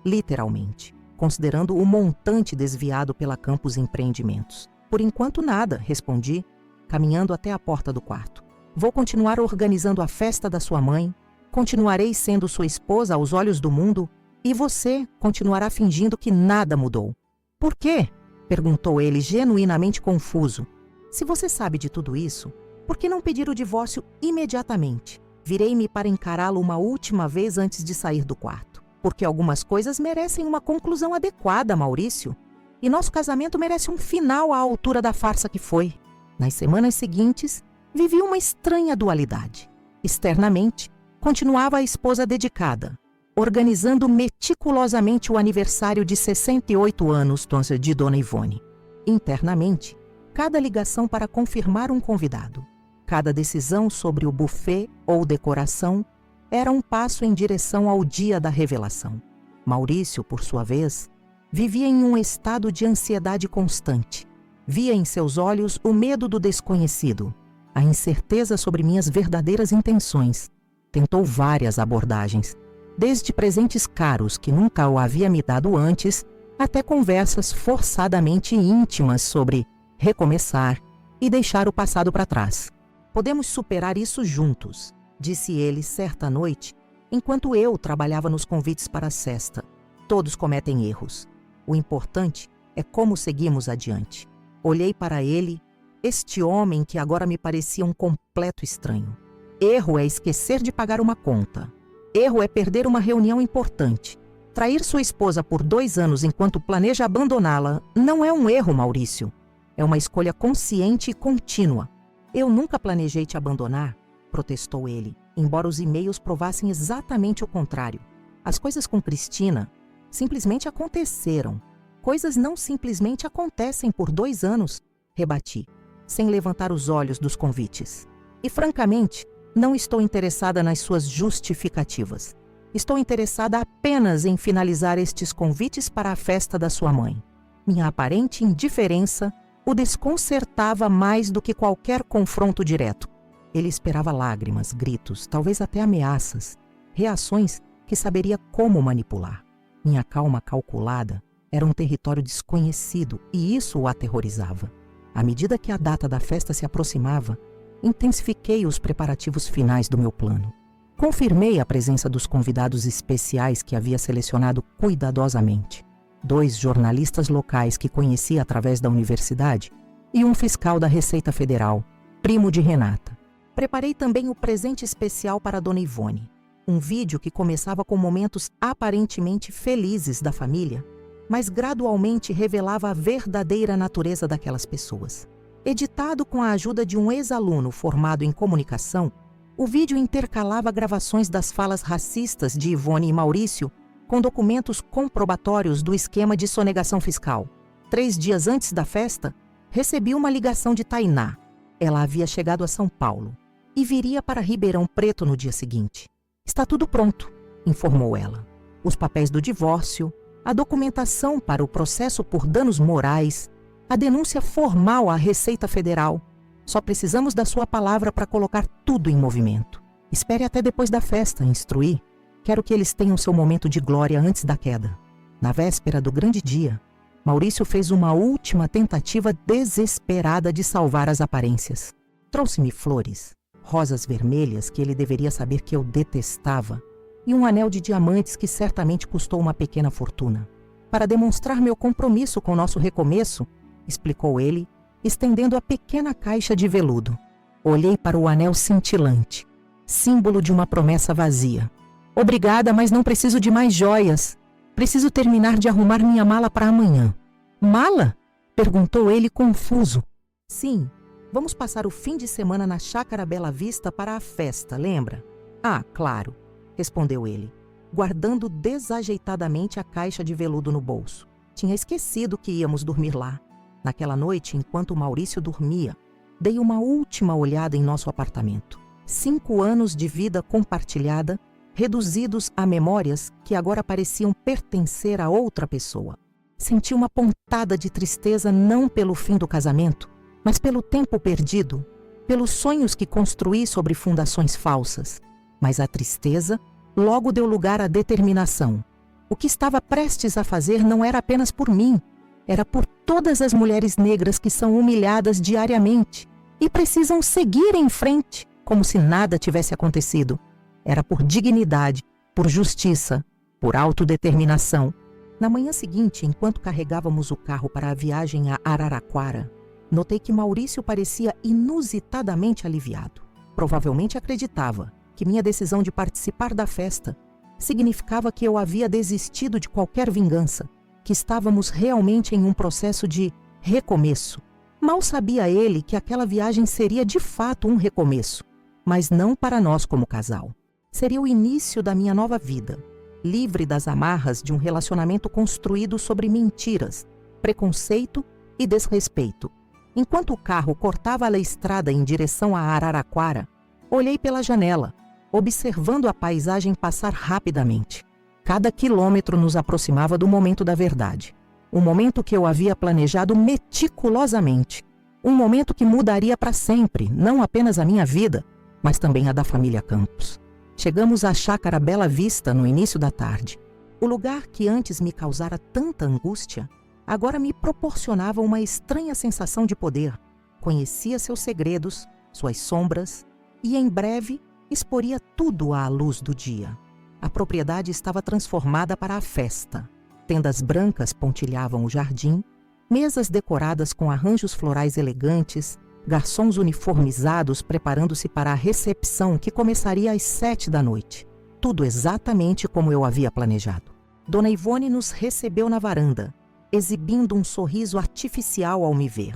literalmente, considerando o montante desviado pela Campos Empreendimentos. "Por enquanto nada", respondi, caminhando até a porta do quarto. "Vou continuar organizando a festa da sua mãe, continuarei sendo sua esposa aos olhos do mundo, e você continuará fingindo que nada mudou." "Por quê?" perguntou ele, genuinamente confuso. "Se você sabe de tudo isso, por que não pedir o divórcio imediatamente?" Virei-me para encará-lo uma última vez antes de sair do quarto. "Porque algumas coisas merecem uma conclusão adequada, Maurício. E nosso casamento merece um final à altura da farsa que foi." Nas semanas seguintes, vivi uma estranha dualidade. Externamente, continuava a esposa dedicada, organizando meticulosamente o aniversário de 68 anos de Dona Ivone. Internamente, cada ligação para confirmar um convidado, cada decisão sobre o buffet ou decoração era um passo em direção ao dia da revelação. Maurício, por sua vez, vivia em um estado de ansiedade constante. Via em seus olhos o medo do desconhecido, a incerteza sobre minhas verdadeiras intenções. Tentou várias abordagens, desde presentes caros que nunca o havia me dado antes, até conversas forçadamente íntimas sobre recomeçar e deixar o passado para trás. "Podemos superar isso juntos", disse ele certa noite, enquanto eu trabalhava nos convites para a cesta. "Todos cometem erros. O importante é como seguimos adiante." Olhei para ele, este homem que agora me parecia um completo estranho. Erro é esquecer de pagar uma conta. Erro é perder uma reunião importante. Trair sua esposa por 2 anos enquanto planeja abandoná-la não é um erro, Maurício. É uma escolha consciente e contínua. "Eu nunca planejei te abandonar", protestou ele, embora os e-mails provassem exatamente o contrário. "As coisas com Cristina simplesmente aconteceram. Coisas não simplesmente acontecem por 2 anos", rebati, sem levantar os olhos dos convites. "E francamente, Não estou interessada nas suas justificativas. Estou interessada apenas em finalizar estes convites para a festa da sua mãe. Minha aparente indiferença o desconcertava mais do que qualquer confronto direto. Ele esperava lágrimas, gritos, talvez até ameaças, reações que saberia como manipular. Minha calma calculada era um território desconhecido e isso o aterrorizava. À medida que a data da festa se aproximava, intensifiquei os preparativos finais do meu plano. Confirmei a presença dos convidados especiais que havia selecionado cuidadosamente. 2 jornalistas locais que conhecia através da universidade e um fiscal da Receita Federal, primo de Renata. Preparei também o presente especial para Dona Ivone. Um vídeo que começava com momentos aparentemente felizes da família, mas gradualmente revelava a verdadeira natureza daquelas pessoas. Editado com a ajuda de um ex-aluno formado em comunicação, o vídeo intercalava gravações das falas racistas de Ivone e Maurício com documentos comprobatórios do esquema de sonegação fiscal. 3 dias antes da festa, recebi uma ligação de Tainá. Ela havia chegado a São Paulo e viria para Ribeirão Preto no dia seguinte. Está tudo pronto, informou ela. Os papéis do divórcio, a documentação para o processo por danos morais, a denúncia formal à Receita Federal. Só precisamos da sua palavra para colocar tudo em movimento. Espere até depois da festa, instruí. Quero que eles tenham seu momento de glória antes da queda. Na véspera do grande dia, Maurício fez uma última tentativa desesperada de salvar as aparências. Trouxe-me flores, rosas vermelhas que ele deveria saber que eu detestava, e um anel de diamantes que certamente custou uma pequena fortuna. Para demonstrar meu compromisso com nosso recomeço, explicou ele, estendendo a pequena caixa de veludo. Olhei para o anel cintilante, símbolo de uma promessa vazia. Obrigada, mas não preciso de mais joias. Preciso terminar de arrumar minha mala para amanhã. Mala? Perguntou ele confuso. Sim, vamos passar o fim de semana na Chácara Bela Vista para a festa, lembra? Ah, claro, respondeu ele, guardando desajeitadamente a caixa de veludo no bolso. Tinha esquecido que íamos dormir lá. Naquela noite, enquanto Maurício dormia, dei uma última olhada em nosso apartamento. 5 anos de vida compartilhada, reduzidos a memórias que agora pareciam pertencer a outra pessoa. Senti uma pontada de tristeza não pelo fim do casamento, mas pelo tempo perdido, pelos sonhos que construí sobre fundações falsas. Mas a tristeza logo deu lugar à determinação. O que estava prestes a fazer não era apenas por mim, era por todas as mulheres negras que são humilhadas diariamente e precisam seguir em frente como se nada tivesse acontecido. Era por dignidade, por justiça, por autodeterminação. Na manhã seguinte, enquanto carregávamos o carro para a viagem a Araraquara, notei que Maurício parecia inusitadamente aliviado. Provavelmente acreditava que minha decisão de participar da festa significava que eu havia desistido de qualquer vingança, que estávamos realmente em um processo de recomeço. Mal sabia ele que aquela viagem seria de fato um recomeço, mas não para nós como casal. Seria o início da minha nova vida, livre das amarras de um relacionamento construído sobre mentiras, preconceito e desrespeito. Enquanto o carro cortava a estrada em direção a Araraquara, olhei pela janela, observando a paisagem passar rapidamente. Cada quilômetro nos aproximava do momento da verdade. Um momento que eu havia planejado meticulosamente. Um momento que mudaria para sempre, não apenas a minha vida, mas também a da família Campos. Chegamos à Chácara Bela Vista no início da tarde. O lugar que antes me causara tanta angústia, agora me proporcionava uma estranha sensação de poder. Conhecia seus segredos, suas sombras, e em breve exporia tudo à luz do dia. A propriedade estava transformada para a festa. Tendas brancas pontilhavam o jardim, mesas decoradas com arranjos florais elegantes, garçons uniformizados preparando-se para a recepção que começaria às 7 da noite. Tudo exatamente como eu havia planejado. Dona Ivone nos recebeu na varanda, exibindo um sorriso artificial ao me ver.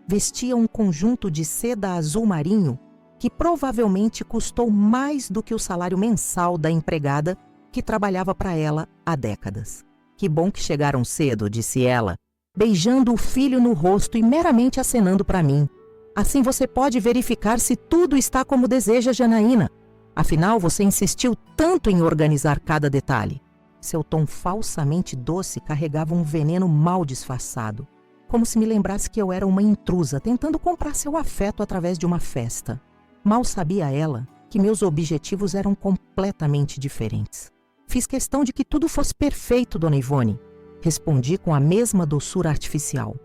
Vestia um conjunto de seda azul marinho que provavelmente custou mais do que o salário mensal da empregada que trabalhava para ela há décadas. Que bom que chegaram cedo, disse ela, beijando o filho no rosto e meramente acenando para mim. Assim você pode verificar se tudo está como deseja, Janaína. Afinal, você insistiu tanto em organizar cada detalhe. Seu tom falsamente doce carregava um veneno mal disfarçado, como se me lembrasse que eu era uma intrusa tentando comprar seu afeto através de uma festa. Mal sabia ela que meus objetivos eram completamente diferentes. Fiz questão de que tudo fosse perfeito, Dona Ivone. Respondi com a mesma doçura artificial.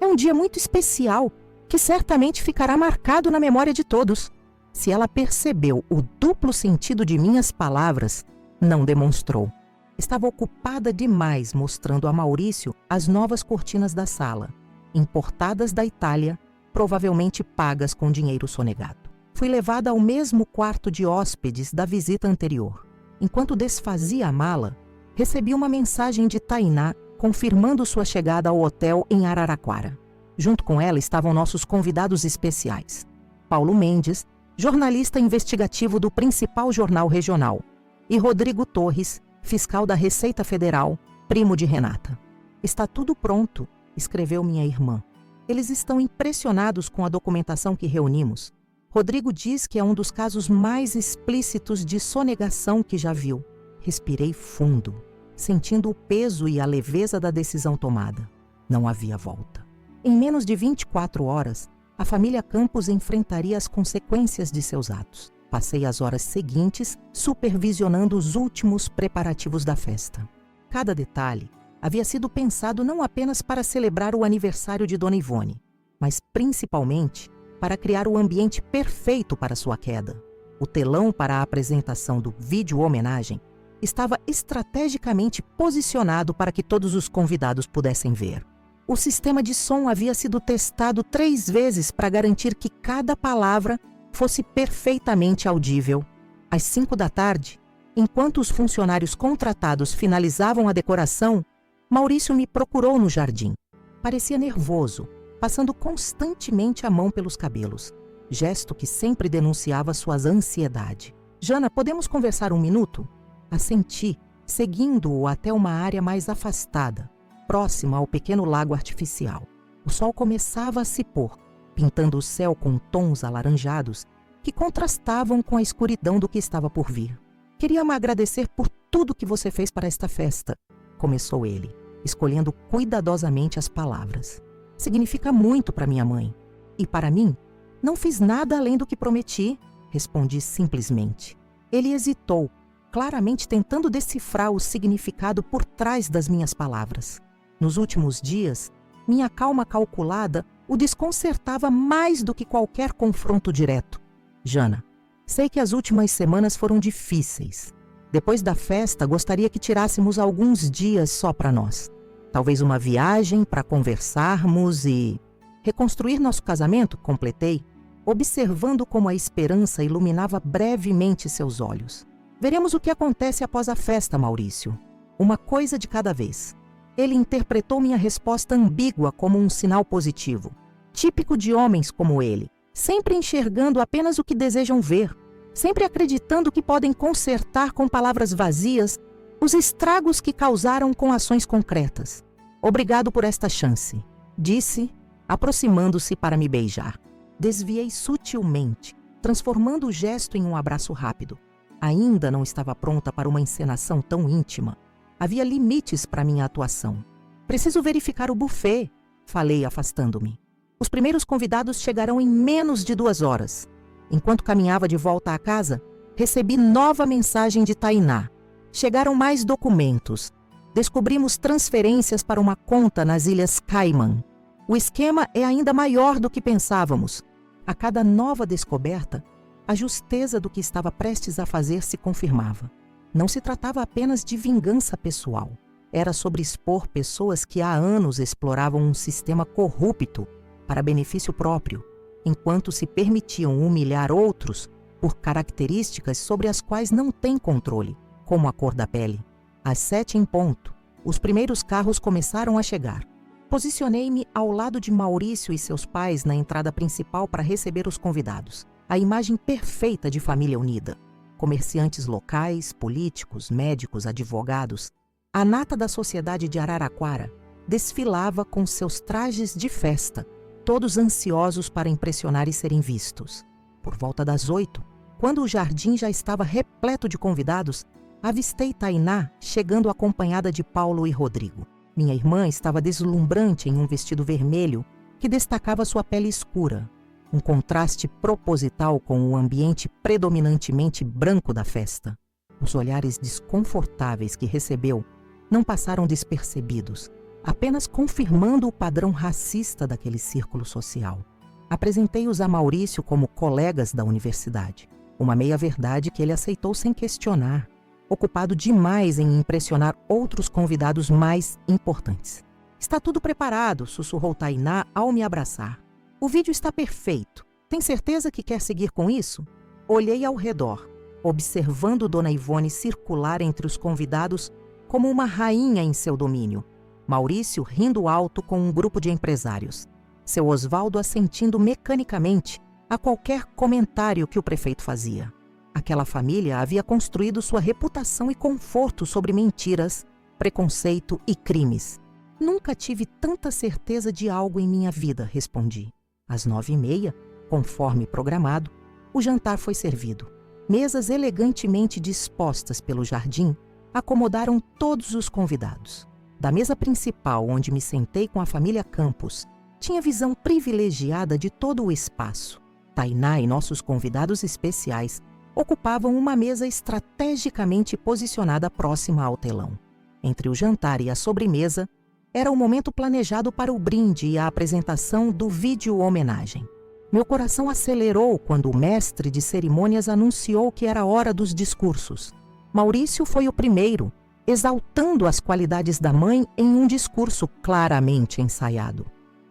É um dia muito especial, que certamente ficará marcado na memória de todos. Se ela percebeu o duplo sentido de minhas palavras, não demonstrou. Estava ocupada demais mostrando a Maurício as novas cortinas da sala, importadas da Itália, provavelmente pagas com dinheiro sonegado. Fui levada ao mesmo quarto de hóspedes da visita anterior. Enquanto desfazia a mala, recebi uma mensagem de Tainá confirmando sua chegada ao hotel em Araraquara. Junto com ela estavam nossos convidados especiais: Paulo Mendes, jornalista investigativo do principal jornal regional, e Rodrigo Torres, fiscal da Receita Federal, primo de Renata. Está tudo pronto, escreveu minha irmã. Eles estão impressionados com a documentação que reunimos. Rodrigo diz que é um dos casos mais explícitos de sonegação que já viu. Respirei fundo, sentindo o peso e a leveza da decisão tomada. Não havia volta. Em menos de 24 horas, a família Campos enfrentaria as consequências de seus atos. Passei as horas seguintes supervisionando os últimos preparativos da festa. Cada detalhe havia sido pensado não apenas para celebrar o aniversário de Dona Ivone, mas principalmente para criar o ambiente perfeito para sua queda. O telão para a apresentação do vídeo homenagem estava estrategicamente posicionado para que todos os convidados pudessem ver. O sistema de som havia sido testado 3 vezes para garantir que cada palavra fosse perfeitamente audível. Às 5 da tarde, enquanto os funcionários contratados finalizavam a decoração, Maurício me procurou no jardim. Parecia nervoso, passando constantemente a mão pelos cabelos, gesto que sempre denunciava sua ansiedade. Jana, podemos conversar 1 minuto? Assenti, seguindo-o até uma área mais afastada, próxima ao pequeno lago artificial. O sol começava a se pôr, pintando o céu com tons alaranjados que contrastavam com a escuridão do que estava por vir. Queria me agradecer por tudo que você fez para esta festa, começou ele, escolhendo cuidadosamente as palavras. Significa muito para minha mãe. E para mim, não fiz nada além do que prometi, respondi simplesmente. Ele hesitou, claramente tentando decifrar o significado por trás das minhas palavras. Nos últimos dias, minha calma calculada o desconcertava mais do que qualquer confronto direto. Jana, sei que as últimas semanas foram difíceis. Depois da festa, gostaria que tirássemos alguns dias só para nós. Talvez uma viagem para conversarmos e reconstruir nosso casamento, completei, observando como a esperança iluminava brevemente seus olhos. Veremos o que acontece após a festa, Maurício. Uma coisa de cada vez. Ele interpretou minha resposta ambígua como um sinal positivo, típico de homens como ele, sempre enxergando apenas o que desejam ver, sempre acreditando que podem consertar com palavras vazias os estragos que causaram com ações concretas. Obrigado por esta chance, disse, aproximando-se para me beijar. Desviei sutilmente, transformando o gesto em um abraço rápido. Ainda não estava pronta para uma encenação tão íntima. Havia limites para minha atuação. Preciso verificar o buffet, falei afastando-me. Os primeiros convidados chegarão em menos de 2 horas. Enquanto caminhava de volta à casa, recebi nova mensagem de Tainá. Chegaram mais documentos. Descobrimos transferências para uma conta nas Ilhas Cayman. O esquema é ainda maior do que pensávamos. A cada nova descoberta, a justeza do que estava prestes a fazer se confirmava. Não se tratava apenas de vingança pessoal. Era sobre expor pessoas que há anos exploravam um sistema corrupto para benefício próprio, enquanto se permitiam humilhar outros por características sobre as quais não têm controle, como a cor da pele. Às 7 em ponto, os primeiros carros começaram a chegar. Posicionei-me ao lado de Maurício e seus pais na entrada principal para receber os convidados. A imagem perfeita de família unida. Comerciantes locais, políticos, médicos, advogados. A nata da sociedade de Araraquara desfilava com seus trajes de festa, todos ansiosos para impressionar e serem vistos. Por volta das 8, quando o jardim já estava repleto de convidados, avistei Tainá chegando acompanhada de Paulo e Rodrigo. Minha irmã estava deslumbrante em um vestido vermelho que destacava sua pele escura, um contraste proposital com o ambiente predominantemente branco da festa. Os olhares desconfortáveis que recebeu não passaram despercebidos, apenas confirmando o padrão racista daquele círculo social. Apresentei-os a Maurício como colegas da universidade, uma meia-verdade que ele aceitou sem questionar, ocupado demais em impressionar outros convidados mais importantes. "Está tudo preparado", sussurrou Tainá ao me abraçar. "O vídeo está perfeito. Tem certeza que quer seguir com isso?" Olhei ao redor, observando Dona Ivone circular entre os convidados como uma rainha em seu domínio. Maurício rindo alto com um grupo de empresários. Seu Osvaldo assentindo mecanicamente a qualquer comentário que o prefeito fazia. Aquela família havia construído sua reputação e conforto sobre mentiras, preconceito e crimes. "Nunca tive tanta certeza de algo em minha vida", respondi. Às 9h30, conforme programado, o jantar foi servido. Mesas elegantemente dispostas pelo jardim acomodaram todos os convidados. Da mesa principal, onde me sentei com a família Campos, tinha visão privilegiada de todo o espaço. Tainá e nossos convidados especiais ocupavam uma mesa estrategicamente posicionada próxima ao telão. Entre o jantar e a sobremesa, era o momento planejado para o brinde e a apresentação do vídeo homenagem. Meu coração acelerou quando o mestre de cerimônias anunciou que era hora dos discursos. Maurício foi o primeiro, exaltando as qualidades da mãe em um discurso claramente ensaiado.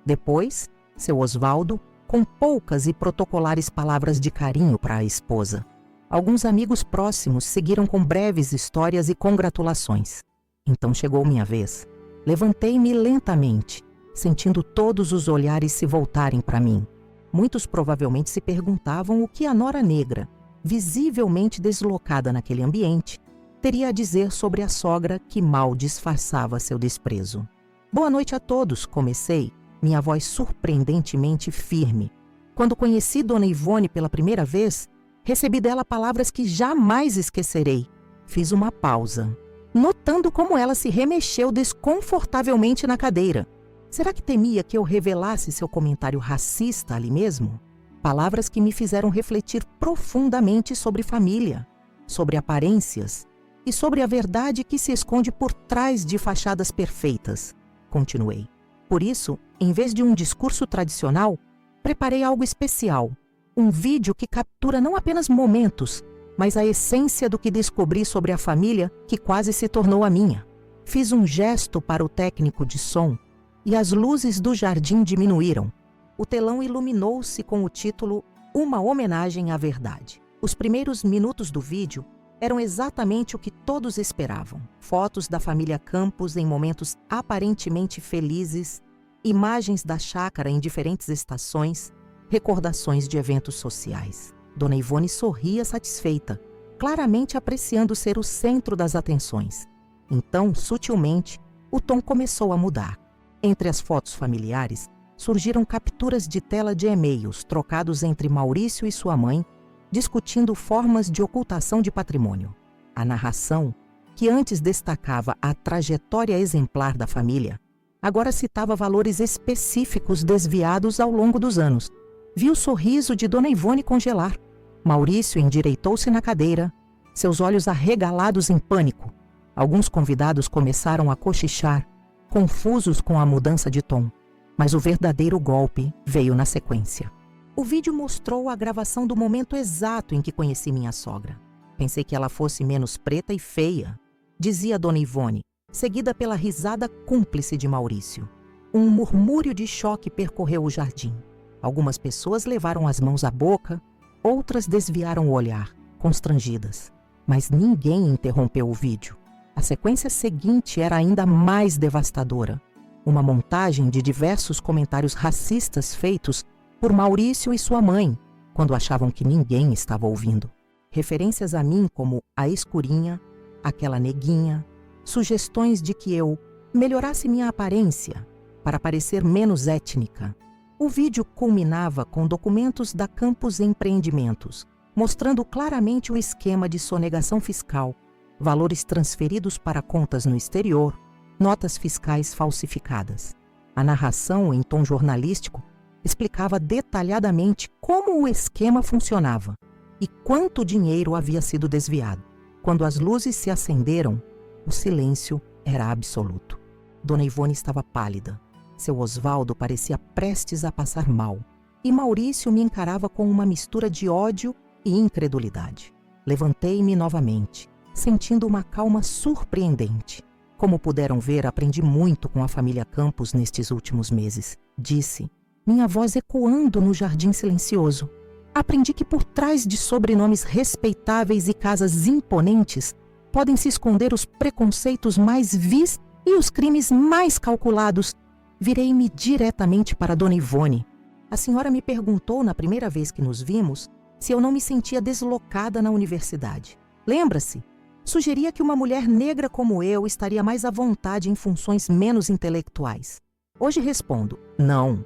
Depois, seu Osvaldo, com poucas e protocolares palavras de carinho para a esposa. Alguns amigos próximos seguiram com breves histórias e congratulações. Então chegou minha vez. Levantei-me lentamente, sentindo todos os olhares se voltarem para mim. Muitos provavelmente se perguntavam o que a nora negra, visivelmente deslocada naquele ambiente, teria a dizer sobre a sogra que mal disfarçava seu desprezo. "Boa noite a todos", comecei, minha voz surpreendentemente firme. Quando conheci Dona Ivone pela primeira vez, recebi dela palavras que jamais esquecerei. Fiz uma pausa, notando como ela se remexeu desconfortavelmente na cadeira. Será que temia que eu revelasse seu comentário racista ali mesmo? Palavras que me fizeram refletir profundamente sobre família, sobre aparências e sobre a verdade que se esconde por trás de fachadas perfeitas. Continuei. Por isso, em vez de um discurso tradicional, preparei algo especial. Um vídeo que captura não apenas momentos, mas a essência do que descobri sobre a família que quase se tornou a minha. Fiz um gesto para o técnico de som e as luzes do jardim diminuíram. O telão iluminou-se com o título "Uma homenagem à verdade". Os primeiros minutos do vídeo eram exatamente o que todos esperavam. Fotos da família Campos em momentos aparentemente felizes, imagens da chácara em diferentes estações, recordações de eventos sociais. Dona Ivone sorria satisfeita, claramente apreciando ser o centro das atenções. Então, sutilmente, o tom começou a mudar. Entre as fotos familiares, surgiram capturas de tela de e-mails trocados entre Maurício e sua mãe, discutindo formas de ocultação de patrimônio. A narração, que antes destacava a trajetória exemplar da família, agora citava valores específicos desviados ao longo dos anos. Vi o sorriso de Dona Ivone congelar. Maurício endireitou-se na cadeira, seus olhos arregalados em pânico. Alguns convidados começaram a cochichar, confusos com a mudança de tom. Mas o verdadeiro golpe veio na sequência. O vídeo mostrou a gravação do momento exato em que conheci minha sogra. Pensei que ela fosse menos preta e feia, dizia Dona Ivone, seguida pela risada cúmplice de Maurício. Um murmúrio de choque percorreu o jardim. Algumas pessoas levaram as mãos à boca, outras desviaram o olhar, constrangidas. Mas ninguém interrompeu o vídeo. A sequência seguinte era ainda mais devastadora. Uma montagem de diversos comentários racistas feitos por Maurício e sua mãe, quando achavam que ninguém estava ouvindo. Referências a mim como a escurinha, aquela neguinha, sugestões de que eu melhorasse minha aparência para parecer menos étnica. O vídeo culminava com documentos da Campos Empreendimentos, mostrando claramente o esquema de sonegação fiscal, valores transferidos para contas no exterior, notas fiscais falsificadas. A narração, em tom jornalístico, explicava detalhadamente como o esquema funcionava e quanto dinheiro havia sido desviado. Quando as luzes se acenderam, o silêncio era absoluto. Dona Ivone estava pálida. Seu Osvaldo parecia prestes a passar mal. E Maurício me encarava com uma mistura de ódio e incredulidade. Levantei-me novamente, sentindo uma calma surpreendente. Como puderam ver, aprendi muito com a família Campos nestes últimos meses. Disse, minha voz ecoando no jardim silencioso. Aprendi que por trás de sobrenomes respeitáveis e casas imponentes podem se esconder os preconceitos mais vis e os crimes mais calculados. Virei-me diretamente para Dona Ivone. A senhora me perguntou na primeira vez que nos vimos se eu não me sentia deslocada na universidade. Lembra-se? Sugeria que uma mulher negra como eu estaria mais à vontade em funções menos intelectuais. Hoje respondo, não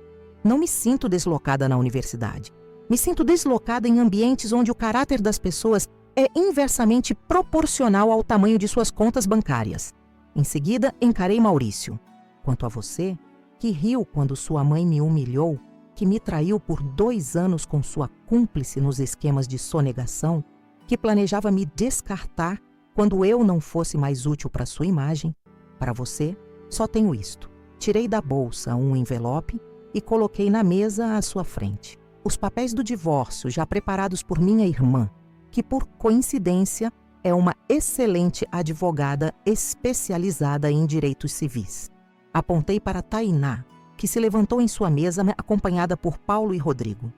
me sinto deslocada na universidade. Me sinto deslocada em ambientes onde o caráter das pessoas é inversamente proporcional ao tamanho de suas contas bancárias. Em seguida, encarei Maurício. Quanto a você, que riu quando sua mãe me humilhou, que me traiu por 2 anos com sua cúmplice nos esquemas de sonegação, que planejava me descartar quando eu não fosse mais útil para sua imagem, para você, só tenho isto. Tirei da bolsa um envelope e coloquei na mesa à sua frente. Os papéis do divórcio já preparados por minha irmã, que por coincidência é uma excelente advogada especializada em direitos civis. Apontei para Tainá, que se levantou em sua mesa acompanhada por Paulo e Rodrigo.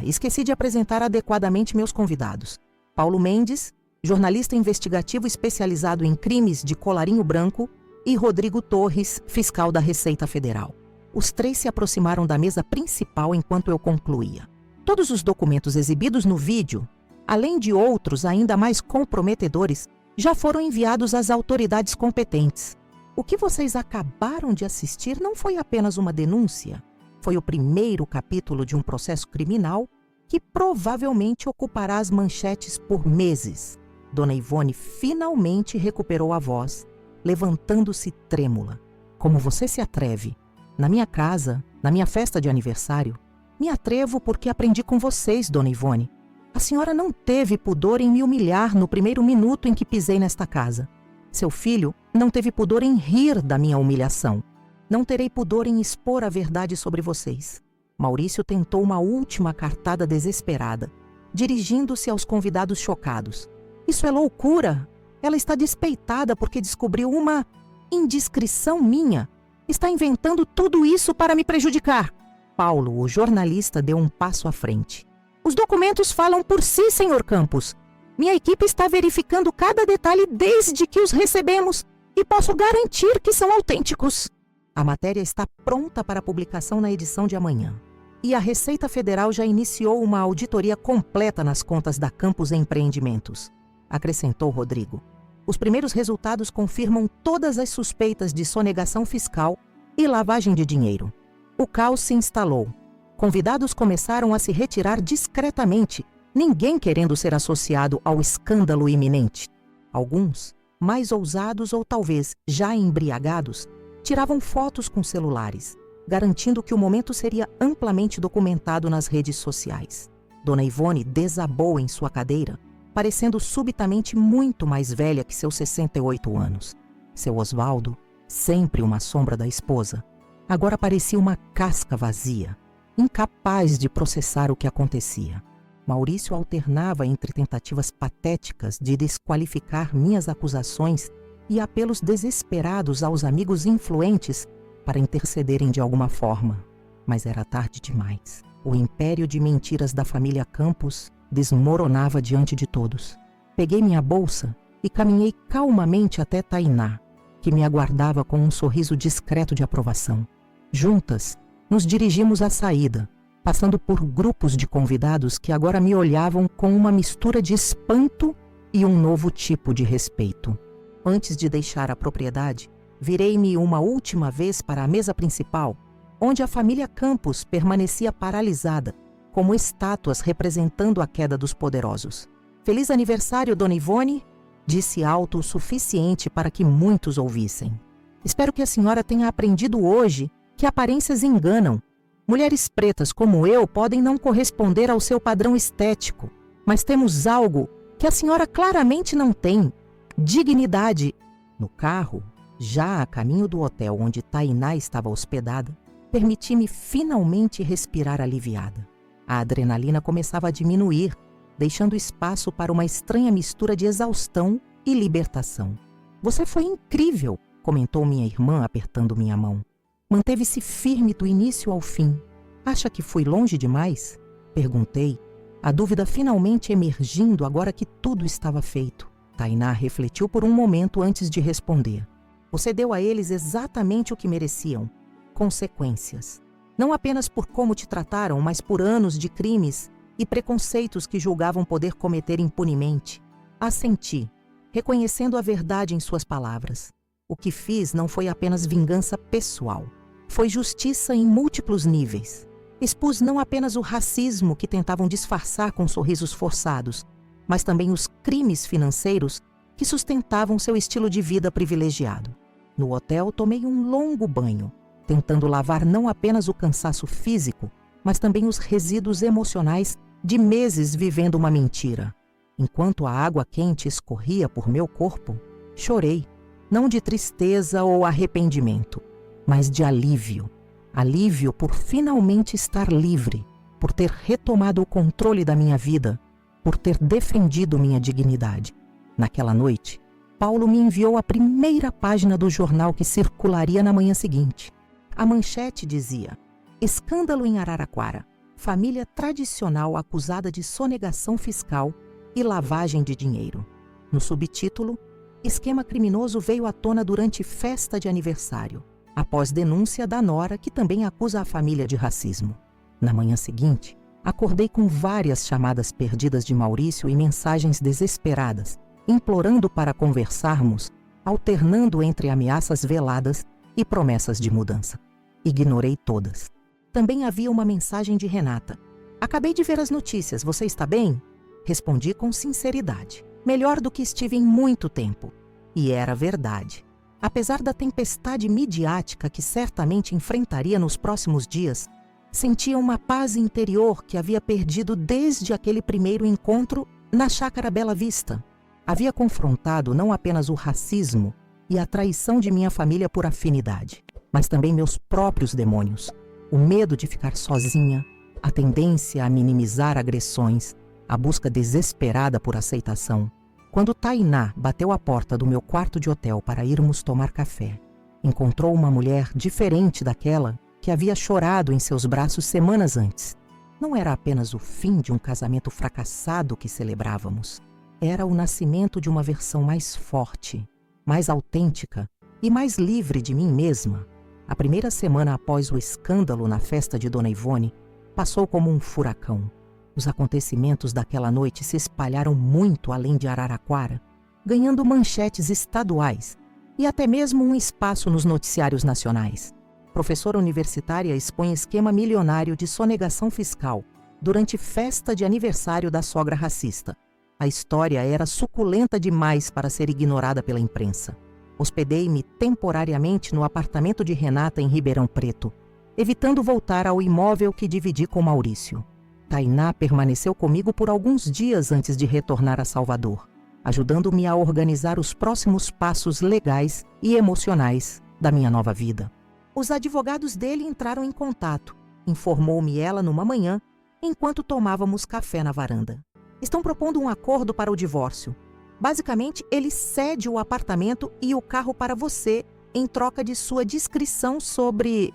Esqueci de apresentar adequadamente meus convidados. Paulo Mendes, jornalista investigativo especializado em crimes de colarinho branco, e Rodrigo Torres, fiscal da Receita Federal. Os 3 se aproximaram da mesa principal enquanto eu concluía. Todos os documentos exibidos no vídeo, além de outros ainda mais comprometedores, já foram enviados às autoridades competentes. O que vocês acabaram de assistir não foi apenas uma denúncia, foi o primeiro capítulo de um processo criminal que provavelmente ocupará as manchetes por meses. Dona Ivone finalmente recuperou a voz, levantando-se trêmula. Como você se atreve? Na minha casa, na minha festa de aniversário? Me atrevo porque aprendi com vocês, Dona Ivone. A senhora não teve pudor em me humilhar no primeiro minuto em que pisei nesta casa. Seu filho não teve pudor em rir da minha humilhação. Não terei pudor em expor a verdade sobre vocês. Maurício tentou uma última cartada desesperada, dirigindo-se aos convidados chocados. Isso é loucura! Ela está despeitada porque descobriu uma indiscrição minha. Está inventando tudo isso para me prejudicar. Paulo, o jornalista, deu um passo à frente. Os documentos falam por si, senhor Campos. Minha equipe está verificando cada detalhe desde que os recebemos e posso garantir que são autênticos. A matéria está pronta para publicação na edição de amanhã. E a Receita Federal já iniciou uma auditoria completa nas contas da Campos Empreendimentos, acrescentou Rodrigo. Os primeiros resultados confirmam todas as suspeitas de sonegação fiscal e lavagem de dinheiro. O caos se instalou. Convidados começaram a se retirar discretamente, ninguém querendo ser associado ao escândalo iminente. Alguns, mais ousados ou talvez já embriagados, tiravam fotos com celulares, garantindo que o momento seria amplamente documentado nas redes sociais. Dona Ivone desabou em sua cadeira, parecendo subitamente muito mais velha que seus 68 anos. Seu Osvaldo, sempre uma sombra da esposa, agora parecia uma casca vazia, incapaz de processar o que acontecia. Maurício alternava entre tentativas patéticas de desqualificar minhas acusações e apelos desesperados aos amigos influentes para intercederem de alguma forma. Mas era tarde demais. O império de mentiras da família Campos desmoronava diante de todos. Peguei minha bolsa e caminhei calmamente até Tainá, que me aguardava com um sorriso discreto de aprovação. Juntas, nos dirigimos à saída, passando por grupos de convidados que agora me olhavam com uma mistura de espanto e um novo tipo de respeito. Antes de deixar a propriedade, virei-me uma última vez para a mesa principal onde a família Campos permanecia paralisada, como estátuas representando a queda dos poderosos. Feliz aniversário, Dona Ivone, disse alto o suficiente para que muitos ouvissem. Espero que a senhora tenha aprendido hoje que aparências enganam. Mulheres pretas como eu podem não corresponder ao seu padrão estético, mas temos algo que a senhora claramente não tem: dignidade. No carro, já a caminho do hotel onde Tainá estava hospedada, permiti-me finalmente respirar aliviada. A adrenalina começava a diminuir, deixando espaço para uma estranha mistura de exaustão e libertação. Você foi incrível, comentou minha irmã apertando minha mão. Manteve-se firme do início ao fim. Acha que fui longe demais? Perguntei, a dúvida finalmente emergindo agora que tudo estava feito. Tainá refletiu por um momento antes de responder. Você deu a eles exatamente o que mereciam: consequências. Não apenas por como te trataram, mas por anos de crimes e preconceitos que julgavam poder cometer impunemente. Assenti, reconhecendo a verdade em suas palavras. O que fiz não foi apenas vingança pessoal. Foi justiça em múltiplos níveis. Expus não apenas o racismo que tentavam disfarçar com sorrisos forçados, mas também os crimes financeiros que sustentavam seu estilo de vida privilegiado. No hotel, tomei um longo banho, tentando lavar não apenas o cansaço físico, mas também os resíduos emocionais de meses vivendo uma mentira. Enquanto a água quente escorria por meu corpo, chorei, não de tristeza ou arrependimento, mas de alívio. Alívio por finalmente estar livre, por ter retomado o controle da minha vida, por ter defendido minha dignidade. Naquela noite, Paulo me enviou a primeira página do jornal que circularia na manhã seguinte. A manchete dizia: escândalo em Araraquara. Família tradicional acusada de sonegação fiscal e lavagem de dinheiro. No subtítulo, esquema criminoso veio à tona durante festa de aniversário, após denúncia da nora que também acusa a família de racismo. Na manhã seguinte, acordei com várias chamadas perdidas de Maurício e mensagens desesperadas, implorando para conversarmos, alternando entre ameaças veladas e promessas de mudança. Ignorei todas. Também havia uma mensagem de Renata. Acabei de ver as notícias, você está bem? Respondi com sinceridade. Melhor do que estive em muito tempo. E era verdade. Apesar da tempestade midiática que certamente enfrentaria nos próximos dias, sentia uma paz interior que havia perdido desde aquele primeiro encontro na Chácara Bela Vista. Havia confrontado não apenas o racismo e a traição de minha família por afinidade, mas também meus próprios demônios. O medo de ficar sozinha, a tendência a minimizar agressões, a busca desesperada por aceitação. Quando Tainá bateu à porta do meu quarto de hotel para irmos tomar café, encontrou uma mulher diferente daquela que havia chorado em seus braços semanas antes. Não era apenas o fim de um casamento fracassado que celebrávamos. Era o nascimento de uma versão mais forte, mais autêntica e mais livre de mim mesma. A primeira semana após o escândalo na festa de Dona Ivone passou como um furacão. Os acontecimentos daquela noite se espalharam muito além de Araraquara, ganhando manchetes estaduais e até mesmo um espaço nos noticiários nacionais. Professora universitária expõe esquema milionário de sonegação fiscal durante festa de aniversário da sogra racista. A história era suculenta demais para ser ignorada pela imprensa. Hospedei-me temporariamente no apartamento de Renata em Ribeirão Preto, evitando voltar ao imóvel que dividi com Maurício. Tainá permaneceu comigo por alguns dias antes de retornar a Salvador, ajudando-me a organizar os próximos passos legais e emocionais da minha nova vida. Os advogados dele entraram em contato, informou-me ela numa manhã, enquanto tomávamos café na varanda. Estão propondo um acordo para o divórcio. Basicamente, ele cede o apartamento e o carro para você em troca de sua discrição sobre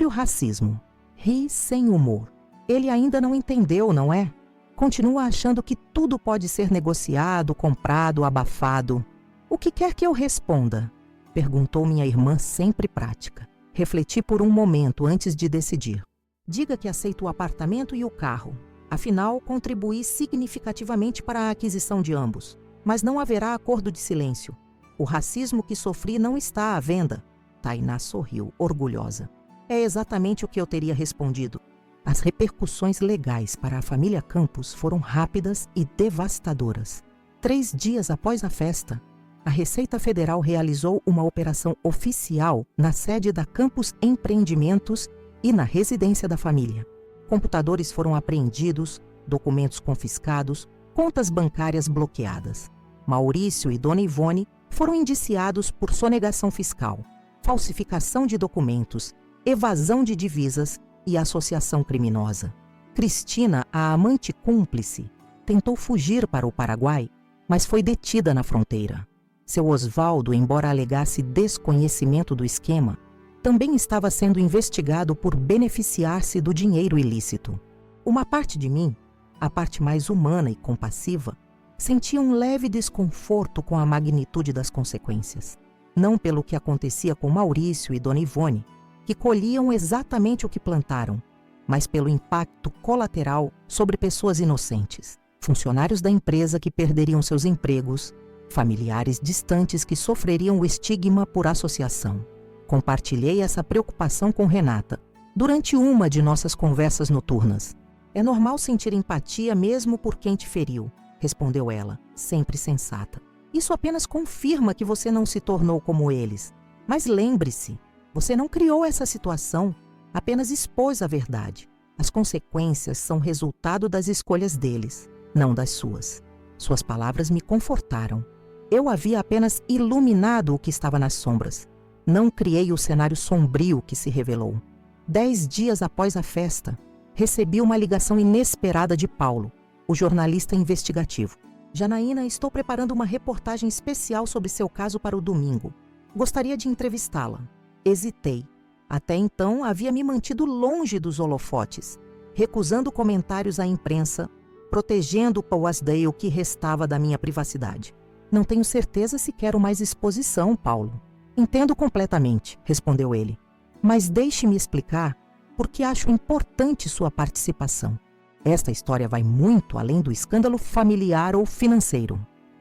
o racismo. Ri sem humor. Ele ainda não entendeu, não é? Continua achando que tudo pode ser negociado, comprado, abafado. O que quer que eu responda? Perguntou minha irmã, sempre prática. Refleti por um momento antes de decidir. Diga que aceito o apartamento e o carro. Afinal, contribuí significativamente para a aquisição de ambos. Mas não haverá acordo de silêncio. O racismo que sofri não está à venda. Tainá sorriu, orgulhosa. É exatamente o que eu teria respondido. As repercussões legais para a família Campos foram rápidas e devastadoras. 3 dias após a festa, a Receita Federal realizou uma operação oficial na sede da Campos Empreendimentos e na residência da família. Computadores foram apreendidos, documentos confiscados, contas bancárias bloqueadas. Maurício e Dona Ivone foram indiciados por sonegação fiscal, falsificação de documentos, evasão de divisas e associação criminosa. Cristina, a amante cúmplice, tentou fugir para o Paraguai, mas foi detida na fronteira. Seu Osvaldo, embora alegasse desconhecimento do esquema, também estava sendo investigado por beneficiar-se do dinheiro ilícito. Uma parte de mim, a parte mais humana e compassiva, sentia um leve desconforto com a magnitude das consequências. Não pelo que acontecia com Maurício e Dona Ivone, que colhiam exatamente o que plantaram, mas pelo impacto colateral sobre pessoas inocentes, funcionários da empresa que perderiam seus empregos, familiares distantes que sofreriam o estigma por associação. Compartilhei essa preocupação com Renata durante uma de nossas conversas noturnas. É normal sentir empatia mesmo por quem te feriu, respondeu ela, sempre sensata. Isso apenas confirma que você não se tornou como eles. Mas lembre-se, você não criou essa situação, apenas expôs a verdade. As consequências são resultado das escolhas deles, não das suas. Suas palavras me confortaram. Eu havia apenas iluminado o que estava nas sombras. Não criei o cenário sombrio que se revelou. 10 dias após a festa, recebi uma ligação inesperada de Paulo, o jornalista investigativo. Janaína, estou preparando uma reportagem especial sobre seu caso para o domingo. Gostaria de entrevistá-la. Hesitei. Até então, havia me mantido longe dos holofotes, recusando comentários à imprensa, protegendo o Wasdale o que restava da minha privacidade. Não tenho certeza se quero mais exposição, Paulo. Entendo completamente, respondeu ele. Mas deixe-me explicar porque acho importante sua participação. Esta história vai muito além do escândalo familiar ou financeiro.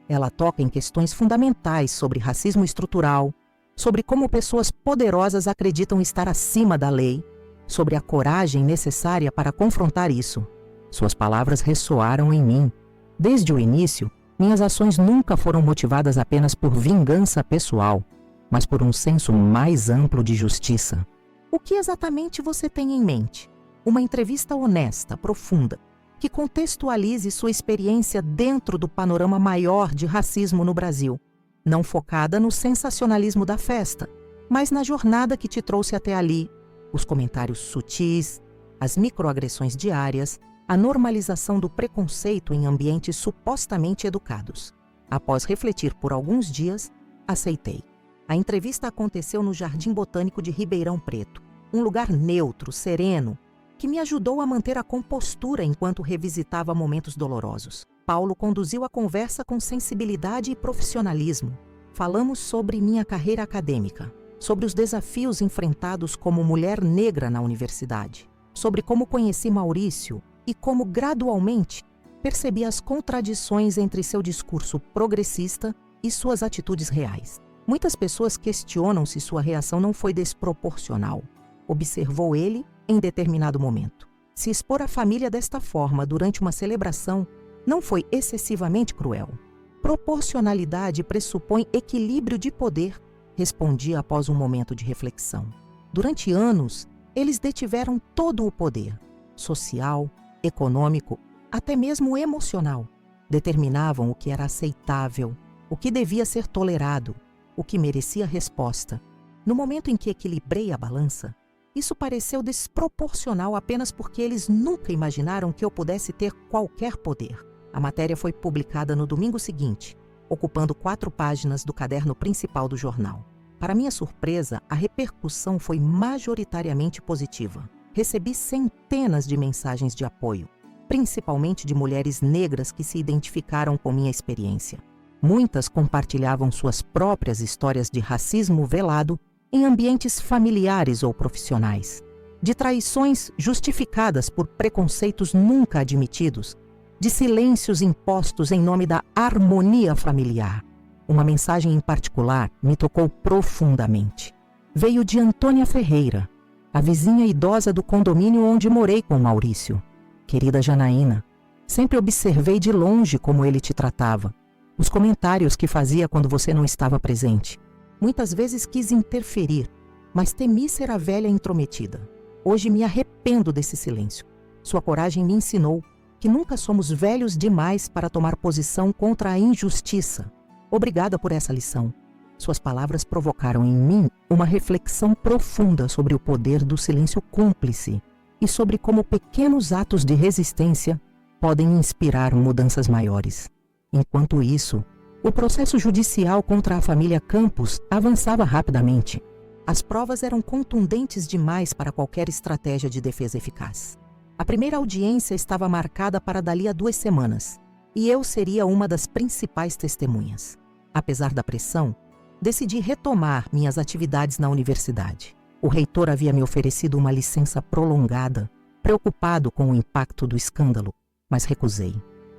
Ela toca em questões fundamentais sobre racismo estrutural, sobre como pessoas poderosas acreditam estar acima da lei, sobre a coragem necessária para confrontar isso. Suas palavras ressoaram em mim. Desde o início, minhas ações nunca foram motivadas apenas por vingança pessoal, mas por um senso mais amplo de justiça. O que exatamente você tem em mente? Uma entrevista honesta, profunda, que contextualize sua experiência dentro do panorama maior de racismo no Brasil, não focada no sensacionalismo da festa, mas na jornada que te trouxe até ali, os comentários sutis, as microagressões diárias, a normalização do preconceito em ambientes supostamente educados. Após refletir por alguns dias, aceitei. A entrevista aconteceu no Jardim Botânico de Ribeirão Preto, um lugar neutro, sereno, que me ajudou a manter a compostura enquanto revisitava momentos dolorosos. Paulo conduziu a conversa com sensibilidade e profissionalismo. Falamos sobre minha carreira acadêmica, sobre os desafios enfrentados como mulher negra na universidade, sobre como conheci Maurício e como, gradualmente, percebi as contradições entre seu discurso progressista e suas atitudes reais. Muitas pessoas questionam se sua reação não foi desproporcional, observou ele em determinado momento. Se expor a família desta forma durante uma celebração não foi excessivamente cruel. Proporcionalidade pressupõe equilíbrio de poder, respondi após um momento de reflexão. Durante anos, eles detiveram todo o poder, social, econômico, até mesmo emocional. Determinavam o que era aceitável, o que devia ser tolerado, o que merecia resposta. No momento em que equilibrei a balança, isso pareceu desproporcional apenas porque eles nunca imaginaram que eu pudesse ter qualquer poder. A matéria foi publicada no domingo seguinte, ocupando 4 páginas do caderno principal do jornal. Para minha surpresa, a repercussão foi majoritariamente positiva. Recebi centenas de mensagens de apoio, principalmente de mulheres negras que se identificaram com minha experiência. Muitas compartilhavam suas próprias histórias de racismo velado em ambientes familiares ou profissionais, de traições justificadas por preconceitos nunca admitidos, de silêncios impostos em nome da harmonia familiar. Uma mensagem em particular me tocou profundamente. Veio de Antônia Ferreira. a vizinha idosa do condomínio onde morei com Maurício. Querida Janaína, sempre observei de longe como ele te tratava, os comentários que fazia quando você não estava presente. Muitas vezes quis interferir, mas temi ser a velha intrometida. Hoje me arrependo desse silêncio. Sua coragem me ensinou que nunca somos velhos demais para tomar posição contra a injustiça. Obrigada por essa lição. Suas palavras provocaram em mim uma reflexão profunda sobre o poder do silêncio cúmplice e sobre como pequenos atos de resistência podem inspirar mudanças maiores. Enquanto isso, o processo judicial contra a família Campos avançava rapidamente. As provas eram contundentes demais para qualquer estratégia de defesa eficaz. A primeira audiência estava marcada para dali a 2 semanas, e eu seria uma das principais testemunhas. Apesar da pressão, decidi retomar minhas atividades na universidade. O reitor havia me oferecido uma licença prolongada, preocupado com o impacto do escândalo, mas recusei.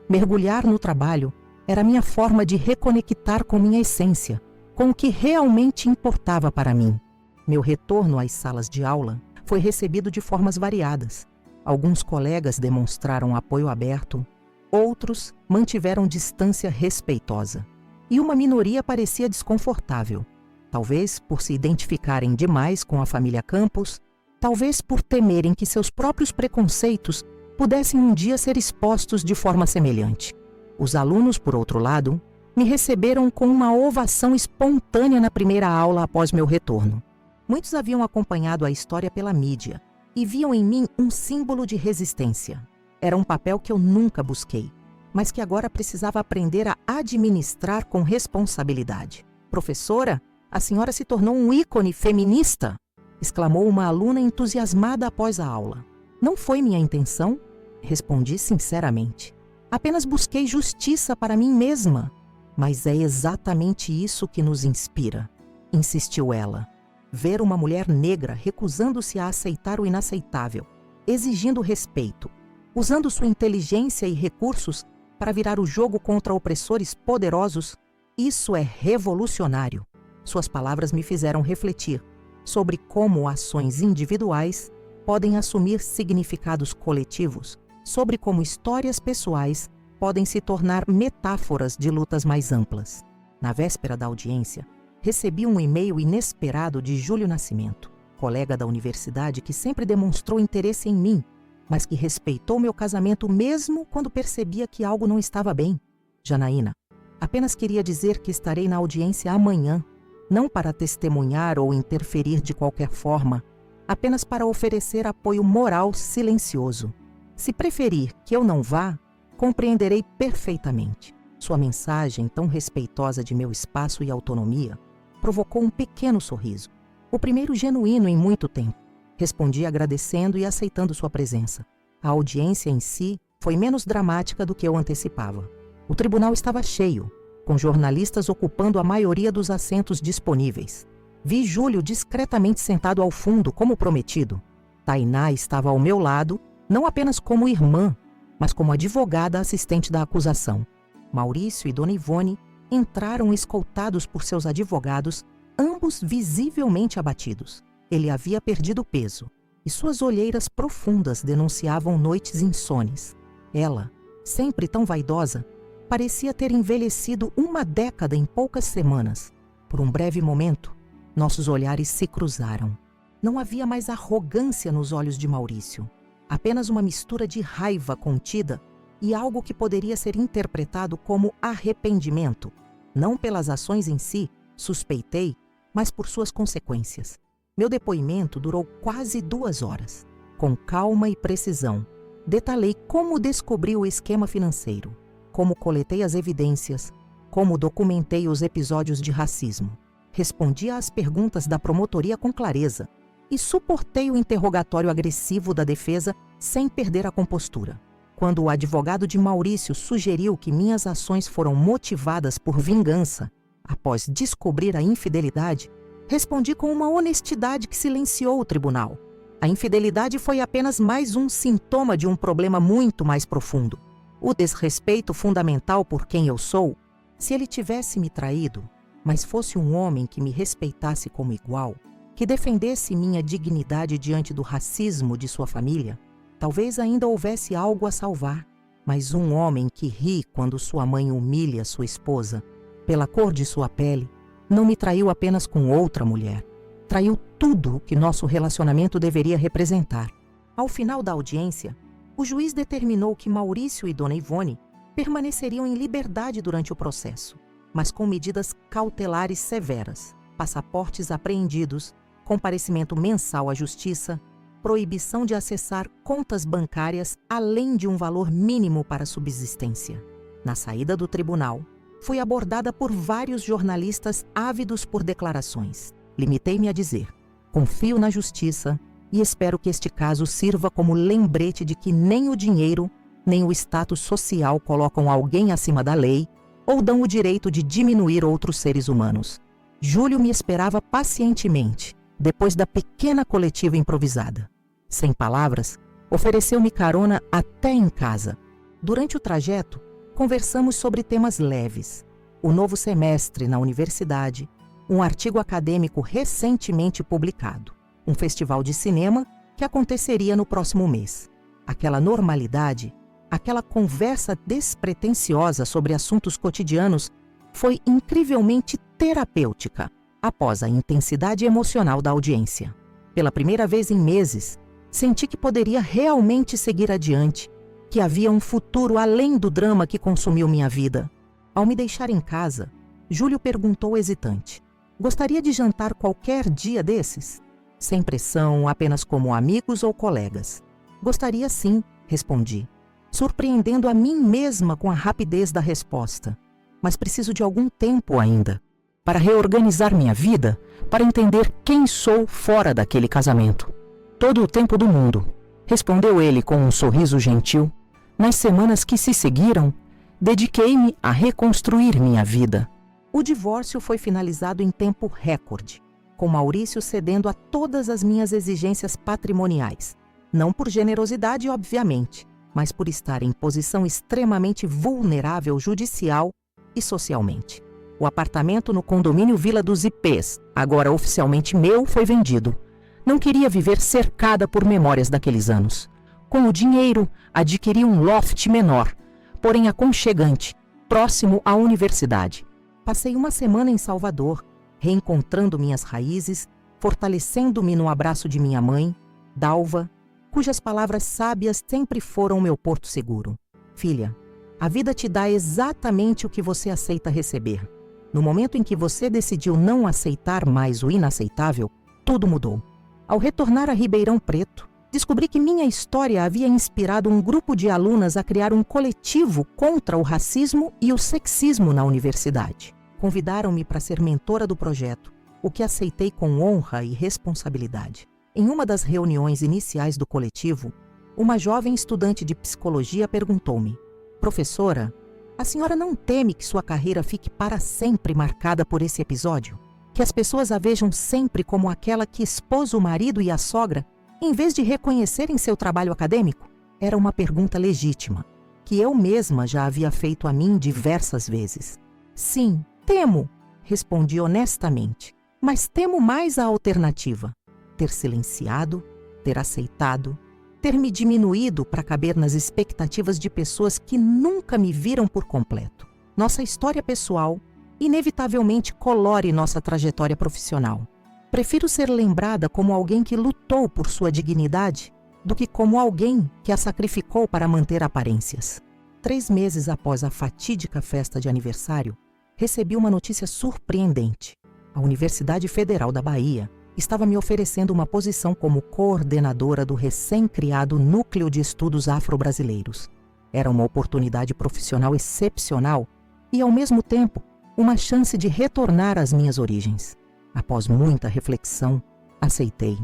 Mergulhar no trabalho era minha forma de reconectar com minha essência, com o que realmente importava para mim. Meu retorno às salas de aula foi recebido de formas variadas. Alguns colegas demonstraram apoio aberto, outros mantiveram distância respeitosa. E uma minoria parecia desconfortável, talvez por se identificarem demais com a família Campos, talvez por temerem que seus próprios preconceitos pudessem um dia ser expostos de forma semelhante. Os alunos, por outro lado, me receberam com uma ovação espontânea na primeira aula após meu retorno. Muitos haviam acompanhado a história pela mídia e viam em mim um símbolo de resistência. Era um papel que eu nunca busquei, mas que agora precisava aprender a administrar com responsabilidade. Professora, a senhora se tornou um ícone feminista? Exclamou uma aluna entusiasmada após a aula. Não foi minha intenção, respondi sinceramente. Apenas busquei justiça para mim mesma. Mas é exatamente isso que nos inspira, insistiu ela. Ver uma mulher negra recusando-se a aceitar o inaceitável, exigindo respeito, usando sua inteligência e recursos para virar o jogo contra opressores poderosos, isso é revolucionário. Suas palavras me fizeram refletir sobre como ações individuais podem assumir significados coletivos, sobre como histórias pessoais podem se tornar metáforas de lutas mais amplas. Na véspera da audiência, recebi um e-mail inesperado de Júlio Nascimento, colega da universidade que sempre demonstrou interesse em mim, mas que respeitou meu casamento mesmo quando percebia que algo não estava bem. Janaína, apenas queria dizer que estarei na audiência amanhã, não para testemunhar ou interferir de qualquer forma, apenas para oferecer apoio moral silencioso. Se preferir que eu não vá, compreenderei perfeitamente. Sua mensagem, tão respeitosa de meu espaço e autonomia, provocou um pequeno sorriso, o primeiro genuíno em muito tempo. Respondi agradecendo e aceitando sua presença. A audiência em si foi menos dramática do que eu antecipava. O tribunal estava cheio, com jornalistas ocupando a maioria dos assentos disponíveis. Vi Júlio discretamente sentado ao fundo, como prometido. Tainá estava ao meu lado, não apenas como irmã, mas como advogada assistente da acusação. Maurício e Dona Ivone entraram escoltados por seus advogados, ambos visivelmente abatidos. Ele havia perdido peso, e suas olheiras profundas denunciavam noites insones. Ela, sempre tão vaidosa, parecia ter envelhecido 1 década em poucas semanas. Por um breve momento, nossos olhares se cruzaram. Não havia mais arrogância nos olhos de Maurício, apenas uma mistura de raiva contida e algo que poderia ser interpretado como arrependimento, não pelas ações em si, suspeitei, mas por suas consequências. Meu depoimento durou quase 2 horas. Com calma e precisão, detalhei como descobri o esquema financeiro, como coletei as evidências, como documentei os episódios de racismo. Respondi às perguntas da promotoria com clareza e suportei o interrogatório agressivo da defesa sem perder a compostura. Quando o advogado de Maurício sugeriu que minhas ações foram motivadas por vingança, após descobrir a infidelidade, respondi com uma honestidade que silenciou o tribunal. A infidelidade foi apenas mais um sintoma de um problema muito mais profundo. O desrespeito fundamental por quem eu sou. Se ele tivesse me traído, mas fosse um homem que me respeitasse como igual, que defendesse minha dignidade diante do racismo de sua família, talvez ainda houvesse algo a salvar. Mas um homem que ri quando sua mãe humilha sua esposa pela cor de sua pele, não me traiu apenas com outra mulher. Traiu tudo o que nosso relacionamento deveria representar. Ao final da audiência, o juiz determinou que Maurício e Dona Ivone permaneceriam em liberdade durante o processo, mas com medidas cautelares severas, passaportes apreendidos, comparecimento mensal à justiça, proibição de acessar contas bancárias além de um valor mínimo para subsistência. Na saída do tribunal, fui abordada por vários jornalistas ávidos por declarações. Limitei-me a dizer: confio na justiça e espero que este caso sirva como lembrete de que nem o dinheiro, nem o status social colocam alguém acima da lei ou dão o direito de diminuir outros seres humanos. Júlio me esperava pacientemente, depois da pequena coletiva improvisada. Sem palavras, ofereceu-me carona até em casa. Durante o trajeto, conversamos sobre temas leves: o novo semestre na universidade, um artigo acadêmico recentemente publicado, um festival de cinema que aconteceria no próximo mês. Aquela normalidade, aquela conversa despretensiosa sobre assuntos cotidianos foi incrivelmente terapêutica após a intensidade emocional da audiência. Pela primeira vez em meses, senti que poderia realmente seguir adiante, que havia um futuro além do drama que consumiu minha vida. Ao me deixar em casa, Júlio perguntou hesitante: gostaria de jantar qualquer dia desses? Sem pressão, apenas como amigos ou colegas. Gostaria sim, respondi, surpreendendo a mim mesma com a rapidez da resposta. Mas preciso de algum tempo ainda, para reorganizar minha vida, para entender quem sou fora daquele casamento. Todo o tempo do mundo, respondeu ele com um sorriso gentil. Nas semanas que se seguiram, dediquei-me a reconstruir minha vida. O divórcio foi finalizado em tempo recorde, com Maurício cedendo a todas as minhas exigências patrimoniais. Não por generosidade, obviamente, mas por estar em posição extremamente vulnerável judicial e socialmente. O apartamento no condomínio Vila dos Ipês, agora oficialmente meu, foi vendido. Não queria viver cercada por memórias daqueles anos. Com o dinheiro, adquiri um loft menor, porém aconchegante, próximo à universidade. Passei uma semana em Salvador, reencontrando minhas raízes, fortalecendo-me no abraço de minha mãe, Dalva, cujas palavras sábias sempre foram meu porto seguro. Filha, a vida te dá exatamente o que você aceita receber. No momento em que você decidiu não aceitar mais o inaceitável, tudo mudou. Ao retornar a Ribeirão Preto, descobri que minha história havia inspirado um grupo de alunas a criar um coletivo contra o racismo e o sexismo na universidade. Convidaram-me para ser mentora do projeto, o que aceitei com honra e responsabilidade. Em uma das reuniões iniciais do coletivo, uma jovem estudante de psicologia perguntou-me: professora, a senhora não teme que sua carreira fique para sempre marcada por esse episódio? Que as pessoas a vejam sempre como aquela que expôs o marido e a sogra, em vez de reconhecerem seu trabalho acadêmico? Era uma pergunta legítima, que eu mesma já havia feito a mim diversas vezes. Sim, temo, respondi honestamente, mas temo mais a alternativa: ter silenciado, ter aceitado, ter me diminuído para caber nas expectativas de pessoas que nunca me viram por completo. Nossa história pessoal inevitavelmente colore nossa trajetória profissional. Prefiro ser lembrada como alguém que lutou por sua dignidade do que como alguém que a sacrificou para manter aparências. 3 meses após a fatídica festa de aniversário, recebi uma notícia surpreendente. A Universidade Federal da Bahia estava me oferecendo uma posição como coordenadora do recém-criado Núcleo de Estudos Afro-Brasileiros. Era uma oportunidade profissional excepcional e, ao mesmo tempo, uma chance de retornar às minhas origens. Após muita reflexão, aceitei.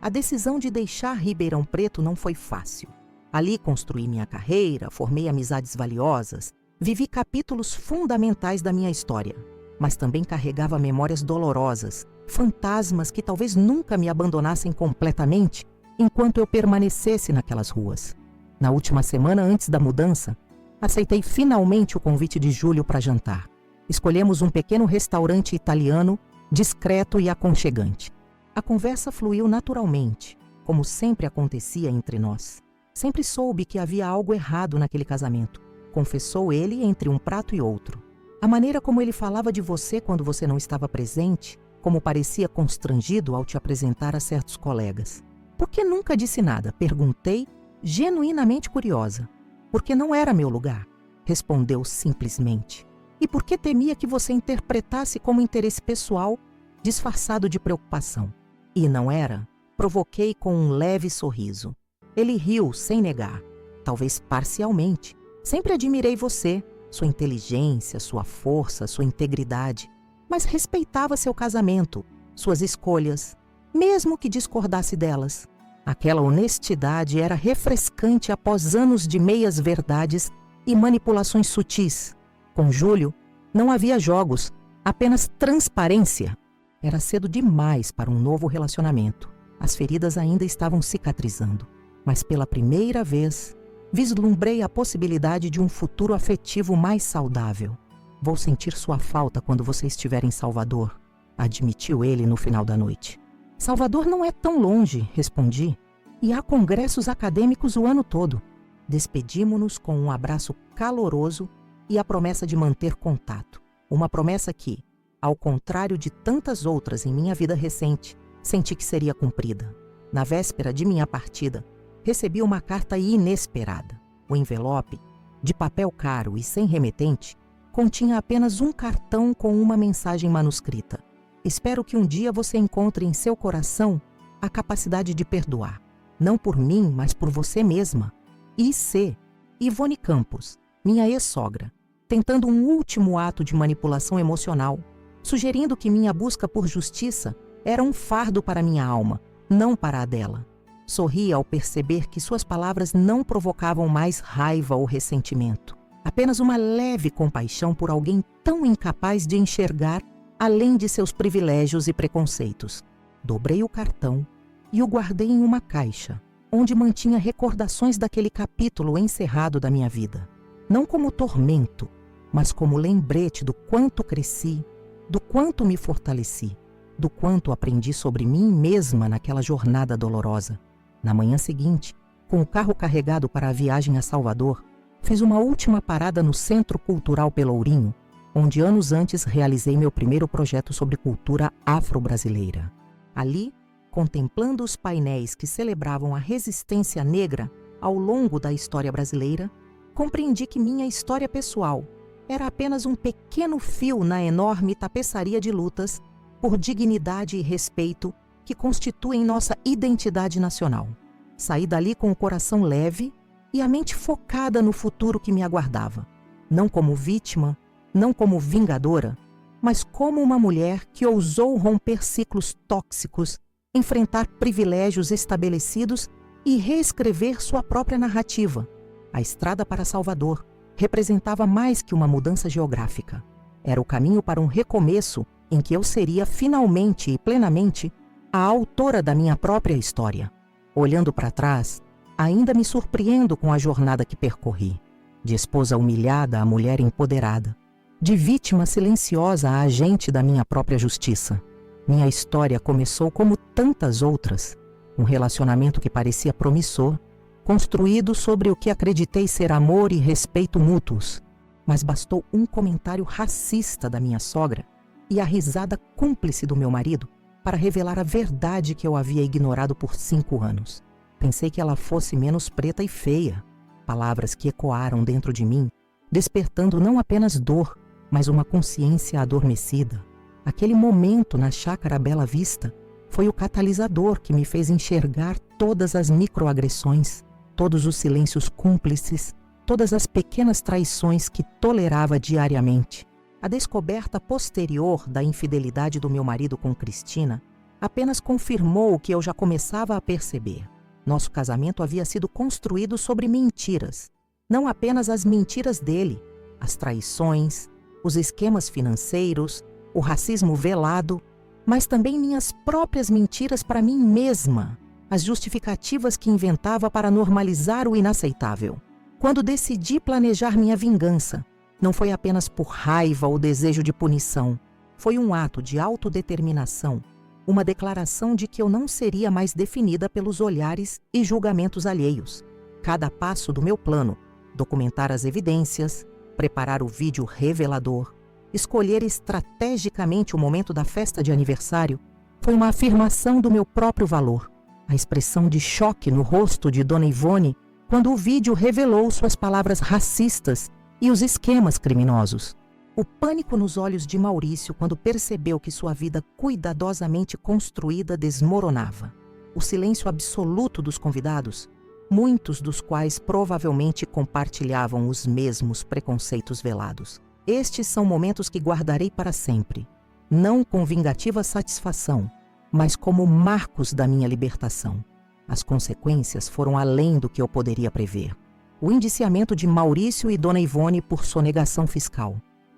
A decisão de deixar Ribeirão Preto não foi fácil. Ali construí minha carreira, formei amizades valiosas, vivi capítulos fundamentais da minha história, mas também carregava memórias dolorosas, fantasmas que talvez nunca me abandonassem completamente enquanto eu permanecesse naquelas ruas. Na última semana antes da mudança, aceitei finalmente o convite de Júlio para jantar. Escolhemos um pequeno restaurante italiano, discreto e aconchegante. A conversa fluiu naturalmente, como sempre acontecia entre nós. Sempre soube que havia algo errado naquele casamento, confessou ele entre um prato e outro. A maneira como ele falava de você quando você não estava presente, como parecia constrangido ao te apresentar a certos colegas. Por que nunca disse nada? Perguntei, genuinamente curiosa. Porque não era meu lugar, respondeu simplesmente. E por que temia que você interpretasse como interesse pessoal, disfarçado de preocupação? E não era? Provoquei com um leve sorriso. Ele riu sem negar, talvez parcialmente. Sempre admirei você, sua inteligência, sua força, sua integridade, mas respeitava seu casamento, suas escolhas, mesmo que discordasse delas. Aquela honestidade era refrescante após anos de meias-verdades e manipulações sutis. Com Júlio, não havia jogos, apenas transparência. Era cedo demais para um novo relacionamento. As feridas ainda estavam cicatrizando, mas pela primeira vez, vislumbrei a possibilidade de um futuro afetivo mais saudável. Vou sentir sua falta quando você estiver em Salvador, admitiu ele no final da noite. Salvador não é tão longe, respondi, e há congressos acadêmicos o ano todo. Despedimo-nos com um abraço caloroso e a promessa de manter contato. Uma promessa que, ao contrário de tantas outras em minha vida recente, senti que seria cumprida. Na véspera de minha partida, recebi uma carta inesperada. O envelope, de papel caro e sem remetente, continha apenas um cartão com uma mensagem manuscrita. Espero que um dia você encontre em seu coração a capacidade de perdoar. Não por mim, mas por você mesma. I.C. Ivone Campos, minha ex-sogra, tentando um último ato de manipulação emocional, sugerindo que minha busca por justiça era um fardo para minha alma, não para a dela. Sorri ao perceber que suas palavras não provocavam mais raiva ou ressentimento. Apenas uma leve compaixão por alguém tão incapaz de enxergar além de seus privilégios e preconceitos. Dobrei o cartão e o guardei em uma caixa, onde mantinha recordações daquele capítulo encerrado da minha vida. Não como tormento, mas como lembrete do quanto cresci, do quanto me fortaleci, do quanto aprendi sobre mim mesma naquela jornada dolorosa. Na manhã seguinte, com o carro carregado para a viagem a Salvador, fiz uma última parada no Centro Cultural Pelourinho, onde anos antes realizei meu primeiro projeto sobre cultura afro-brasileira. Ali, contemplando os painéis que celebravam a resistência negra ao longo da história brasileira, compreendi que minha história pessoal era apenas um pequeno fio na enorme tapeçaria de lutas por dignidade e respeito que constituem nossa identidade nacional. Saí dali com o coração leve e a mente focada no futuro que me aguardava. Não como vítima, não como vingadora, mas como uma mulher que ousou romper ciclos tóxicos, enfrentar privilégios estabelecidos e reescrever sua própria narrativa. A estrada para Salvador representava mais que uma mudança geográfica. Era o caminho para um recomeço em que eu seria finalmente e plenamente a autora da minha própria história. Olhando para trás, ainda me surpreendo com a jornada que percorri. De esposa humilhada a mulher empoderada. De vítima silenciosa a agente da minha própria justiça. Minha história começou como tantas outras. Um relacionamento que parecia promissor, construído sobre o que acreditei ser amor e respeito mútuos. Mas bastou um comentário racista da minha sogra e a risada cúmplice do meu marido para revelar a verdade que eu havia ignorado por 5 anos. Pensei que ela fosse menos preta e feia. Palavras que ecoaram dentro de mim, despertando não apenas dor, mas uma consciência adormecida. Aquele momento na Chácara Bela Vista foi o catalisador que me fez enxergar todas as microagressões, todos os silêncios cúmplices, todas as pequenas traições que tolerava diariamente. A descoberta posterior da infidelidade do meu marido com Cristina apenas confirmou o que eu já começava a perceber. Nosso casamento havia sido construído sobre mentiras. Não apenas as mentiras dele, as traições, os esquemas financeiros, o racismo velado, mas também minhas próprias mentiras para mim mesma, as justificativas que inventava para normalizar o inaceitável. Quando decidi planejar minha vingança, não foi apenas por raiva ou desejo de punição, foi um ato de autodeterminação uma declaração de que eu não seria mais definida pelos olhares e julgamentos alheios. Cada passo do meu plano, documentar as evidências, preparar o vídeo revelador, escolher estrategicamente o momento da festa de aniversário, foi uma afirmação do meu próprio valor. A expressão de choque no rosto de Dona Ivone quando o vídeo revelou suas palavras racistas e os esquemas criminosos. O pânico nos olhos de Maurício quando percebeu que sua vida cuidadosamente construída desmoronava. O silêncio absoluto dos convidados, muitos dos quais provavelmente compartilhavam os mesmos preconceitos velados. Estes são momentos que guardarei para sempre, não com vingativa satisfação, mas como marcos da minha libertação. As consequências foram além do que eu poderia prever. O indiciamento de Maurício e Dona Ivone por sonegação fiscal.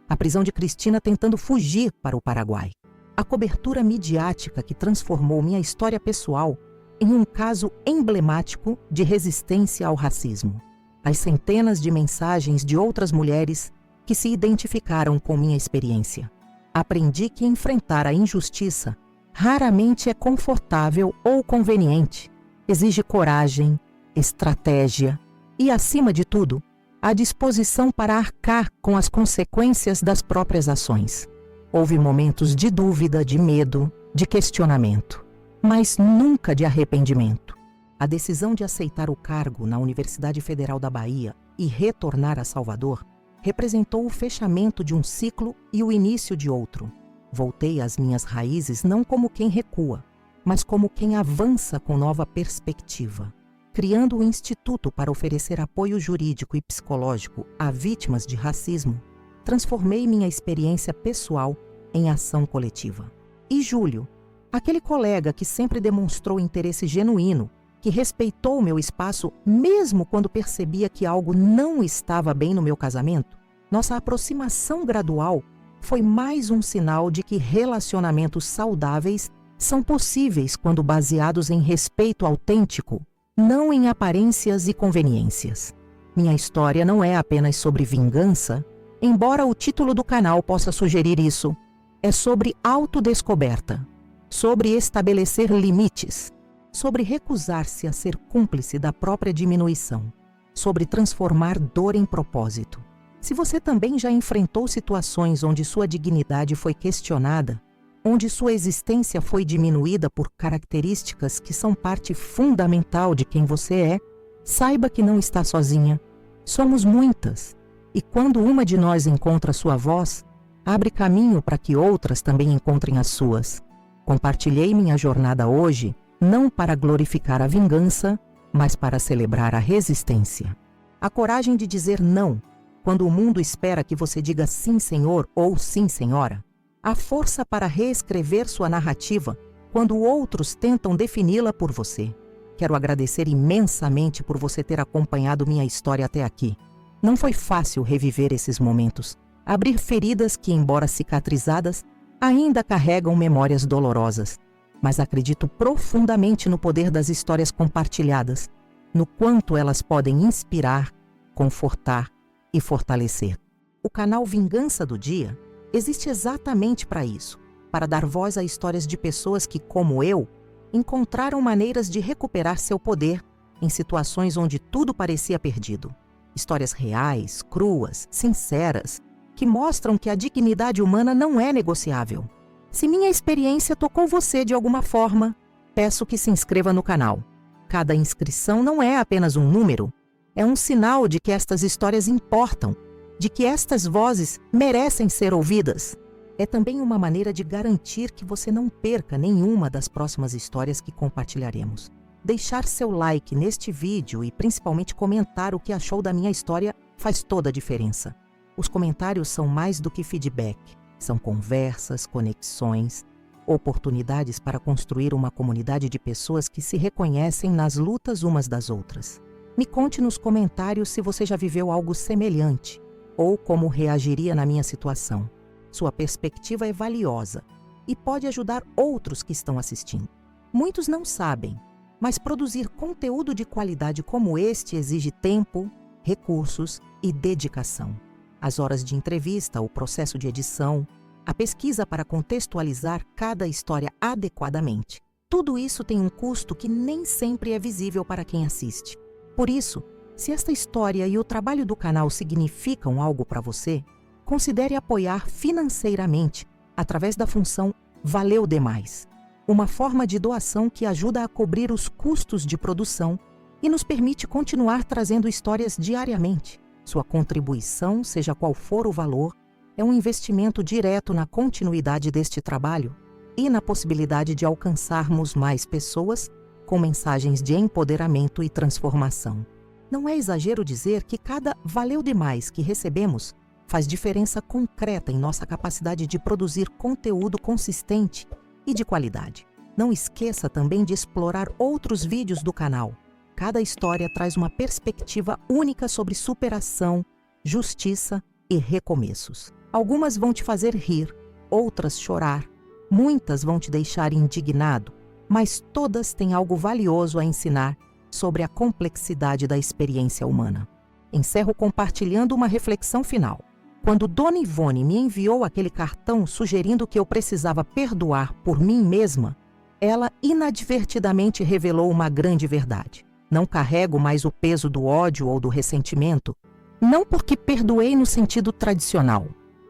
A prisão de Cristina tentando fugir para o Paraguai. A cobertura midiática que transformou minha história pessoal em um caso emblemático de resistência ao racismo. As centenas de mensagens de outras mulheres que se identificaram com minha experiência. Aprendi que enfrentar a injustiça raramente é confortável ou conveniente. Exige coragem, estratégia e, acima de tudo, a disposição para arcar com as consequências das próprias ações. Houve momentos de dúvida, de medo, de questionamento, mas nunca de arrependimento. A decisão de aceitar o cargo na Universidade Federal da Bahia e retornar a Salvador representou o fechamento de um ciclo e o início de outro. Voltei às minhas raízes não como quem recua, mas como quem avança com nova perspectiva. Criando o Instituto para oferecer apoio jurídico e psicológico a vítimas de racismo, transformei minha experiência pessoal em ação coletiva. E Júlio, aquele colega que sempre demonstrou interesse genuíno, que respeitou o meu espaço mesmo quando percebia que algo não estava bem no meu casamento, nossa aproximação gradual foi mais um sinal de que relacionamentos saudáveis são possíveis quando baseados em respeito autêntico, não em aparências e conveniências. Minha história não é apenas sobre vingança, embora o título do canal possa sugerir isso. É sobre autodescoberta, sobre estabelecer limites, sobre recusar-se a ser cúmplice da própria diminuição, sobre transformar dor em propósito. Se você também já enfrentou situações onde sua dignidade foi questionada, onde sua existência foi diminuída por características que são parte fundamental de quem você é, saiba que não está sozinha. Somos muitas, e quando uma de nós encontra sua voz, abre caminho para que outras também encontrem as suas. Compartilhei minha jornada hoje, não para glorificar a vingança, mas para celebrar a resistência. A coragem de dizer não, quando o mundo espera que você diga sim, senhor, ou sim, senhora. A força para reescrever sua narrativa quando outros tentam defini-la por você. Quero agradecer imensamente por você ter acompanhado minha história até aqui. Não foi fácil reviver esses momentos, abrir feridas que, embora cicatrizadas, ainda carregam memórias dolorosas. Mas acredito profundamente no poder das histórias compartilhadas, no quanto elas podem inspirar, confortar e fortalecer. O canal Vingança do Dia existe exatamente para isso, para dar voz a histórias de pessoas que, como eu, encontraram maneiras de recuperar seu poder em situações onde tudo parecia perdido. Histórias reais, cruas, sinceras, que mostram que a dignidade humana não é negociável. Se minha experiência tocou você de alguma forma, peço que se inscreva no canal. Cada inscrição não é apenas um número, é um sinal de que estas histórias importam, de que estas vozes merecem ser ouvidas. É também uma maneira de garantir que você não perca nenhuma das próximas histórias que compartilharemos. Deixar seu like neste vídeo e principalmente comentar o que achou da minha história faz toda a diferença. Os comentários são mais do que feedback, são conversas, conexões, oportunidades para construir uma comunidade de pessoas que se reconhecem nas lutas umas das outras. Me conte nos comentários se você já viveu algo semelhante ou como reagiria na minha situação. Sua perspectiva é valiosa e pode ajudar outros que estão assistindo. Muitos não sabem, mas produzir conteúdo de qualidade como este exige tempo, recursos e dedicação. As horas de entrevista, o processo de edição, a pesquisa para contextualizar cada história adequadamente. Tudo isso tem um custo que nem sempre é visível para quem assiste. Por isso, se esta história e o trabalho do canal significam algo para você, considere apoiar financeiramente através da função Valeu Demais, uma forma de doação que ajuda a cobrir os custos de produção e nos permite continuar trazendo histórias diariamente. Sua contribuição, seja qual for o valor, é um investimento direto na continuidade deste trabalho e na possibilidade de alcançarmos mais pessoas com mensagens de empoderamento e transformação. Não é exagero dizer que cada Valeu Demais que recebemos faz diferença concreta em nossa capacidade de produzir conteúdo consistente e de qualidade. Não esqueça também de explorar outros vídeos do canal. Cada história traz uma perspectiva única sobre superação, justiça e recomeços. Algumas vão te fazer rir, outras chorar, muitas vão te deixar indignado, mas todas têm algo valioso a ensinar sobre a complexidade da experiência humana. Encerro compartilhando uma reflexão final. Quando Dona Ivone me enviou aquele cartão sugerindo que eu precisava perdoar por mim mesma, ela inadvertidamente revelou uma grande verdade. Não carrego mais o peso do ódio ou do ressentimento, não porque perdoei no sentido tradicional,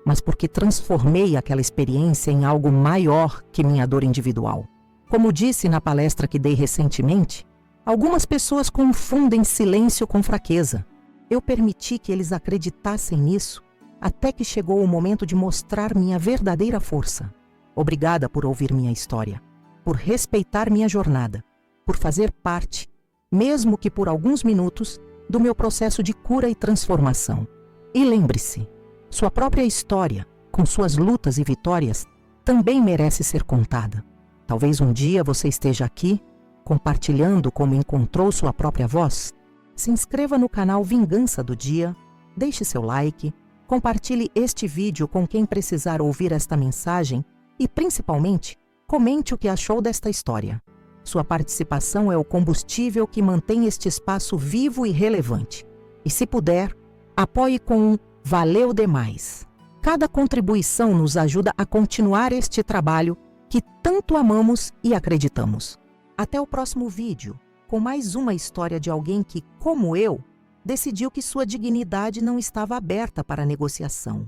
mas porque transformei aquela experiência em algo maior que minha dor individual. Como disse na palestra que dei recentemente, algumas pessoas confundem silêncio com fraqueza. Eu permiti que eles acreditassem nisso até que chegou o momento de mostrar minha verdadeira força. Obrigada por ouvir minha história, por respeitar minha jornada, por fazer parte, mesmo que por alguns minutos, do meu processo de cura e transformação. E lembre-se, sua própria história, com suas lutas e vitórias, também merece ser contada. Talvez um dia você esteja aqui, compartilhando como encontrou sua própria voz. Se inscreva no canal Vingança do Dia, deixe seu like, compartilhe este vídeo com quem precisar ouvir esta mensagem e, principalmente, comente o que achou desta história. Sua participação é o combustível que mantém este espaço vivo e relevante. E se puder, apoie com um Valeu Demais. Cada contribuição nos ajuda a continuar este trabalho que tanto amamos e acreditamos. Até o próximo vídeo, com mais uma história de alguém que, como eu, decidiu que sua dignidade não estava aberta para negociação.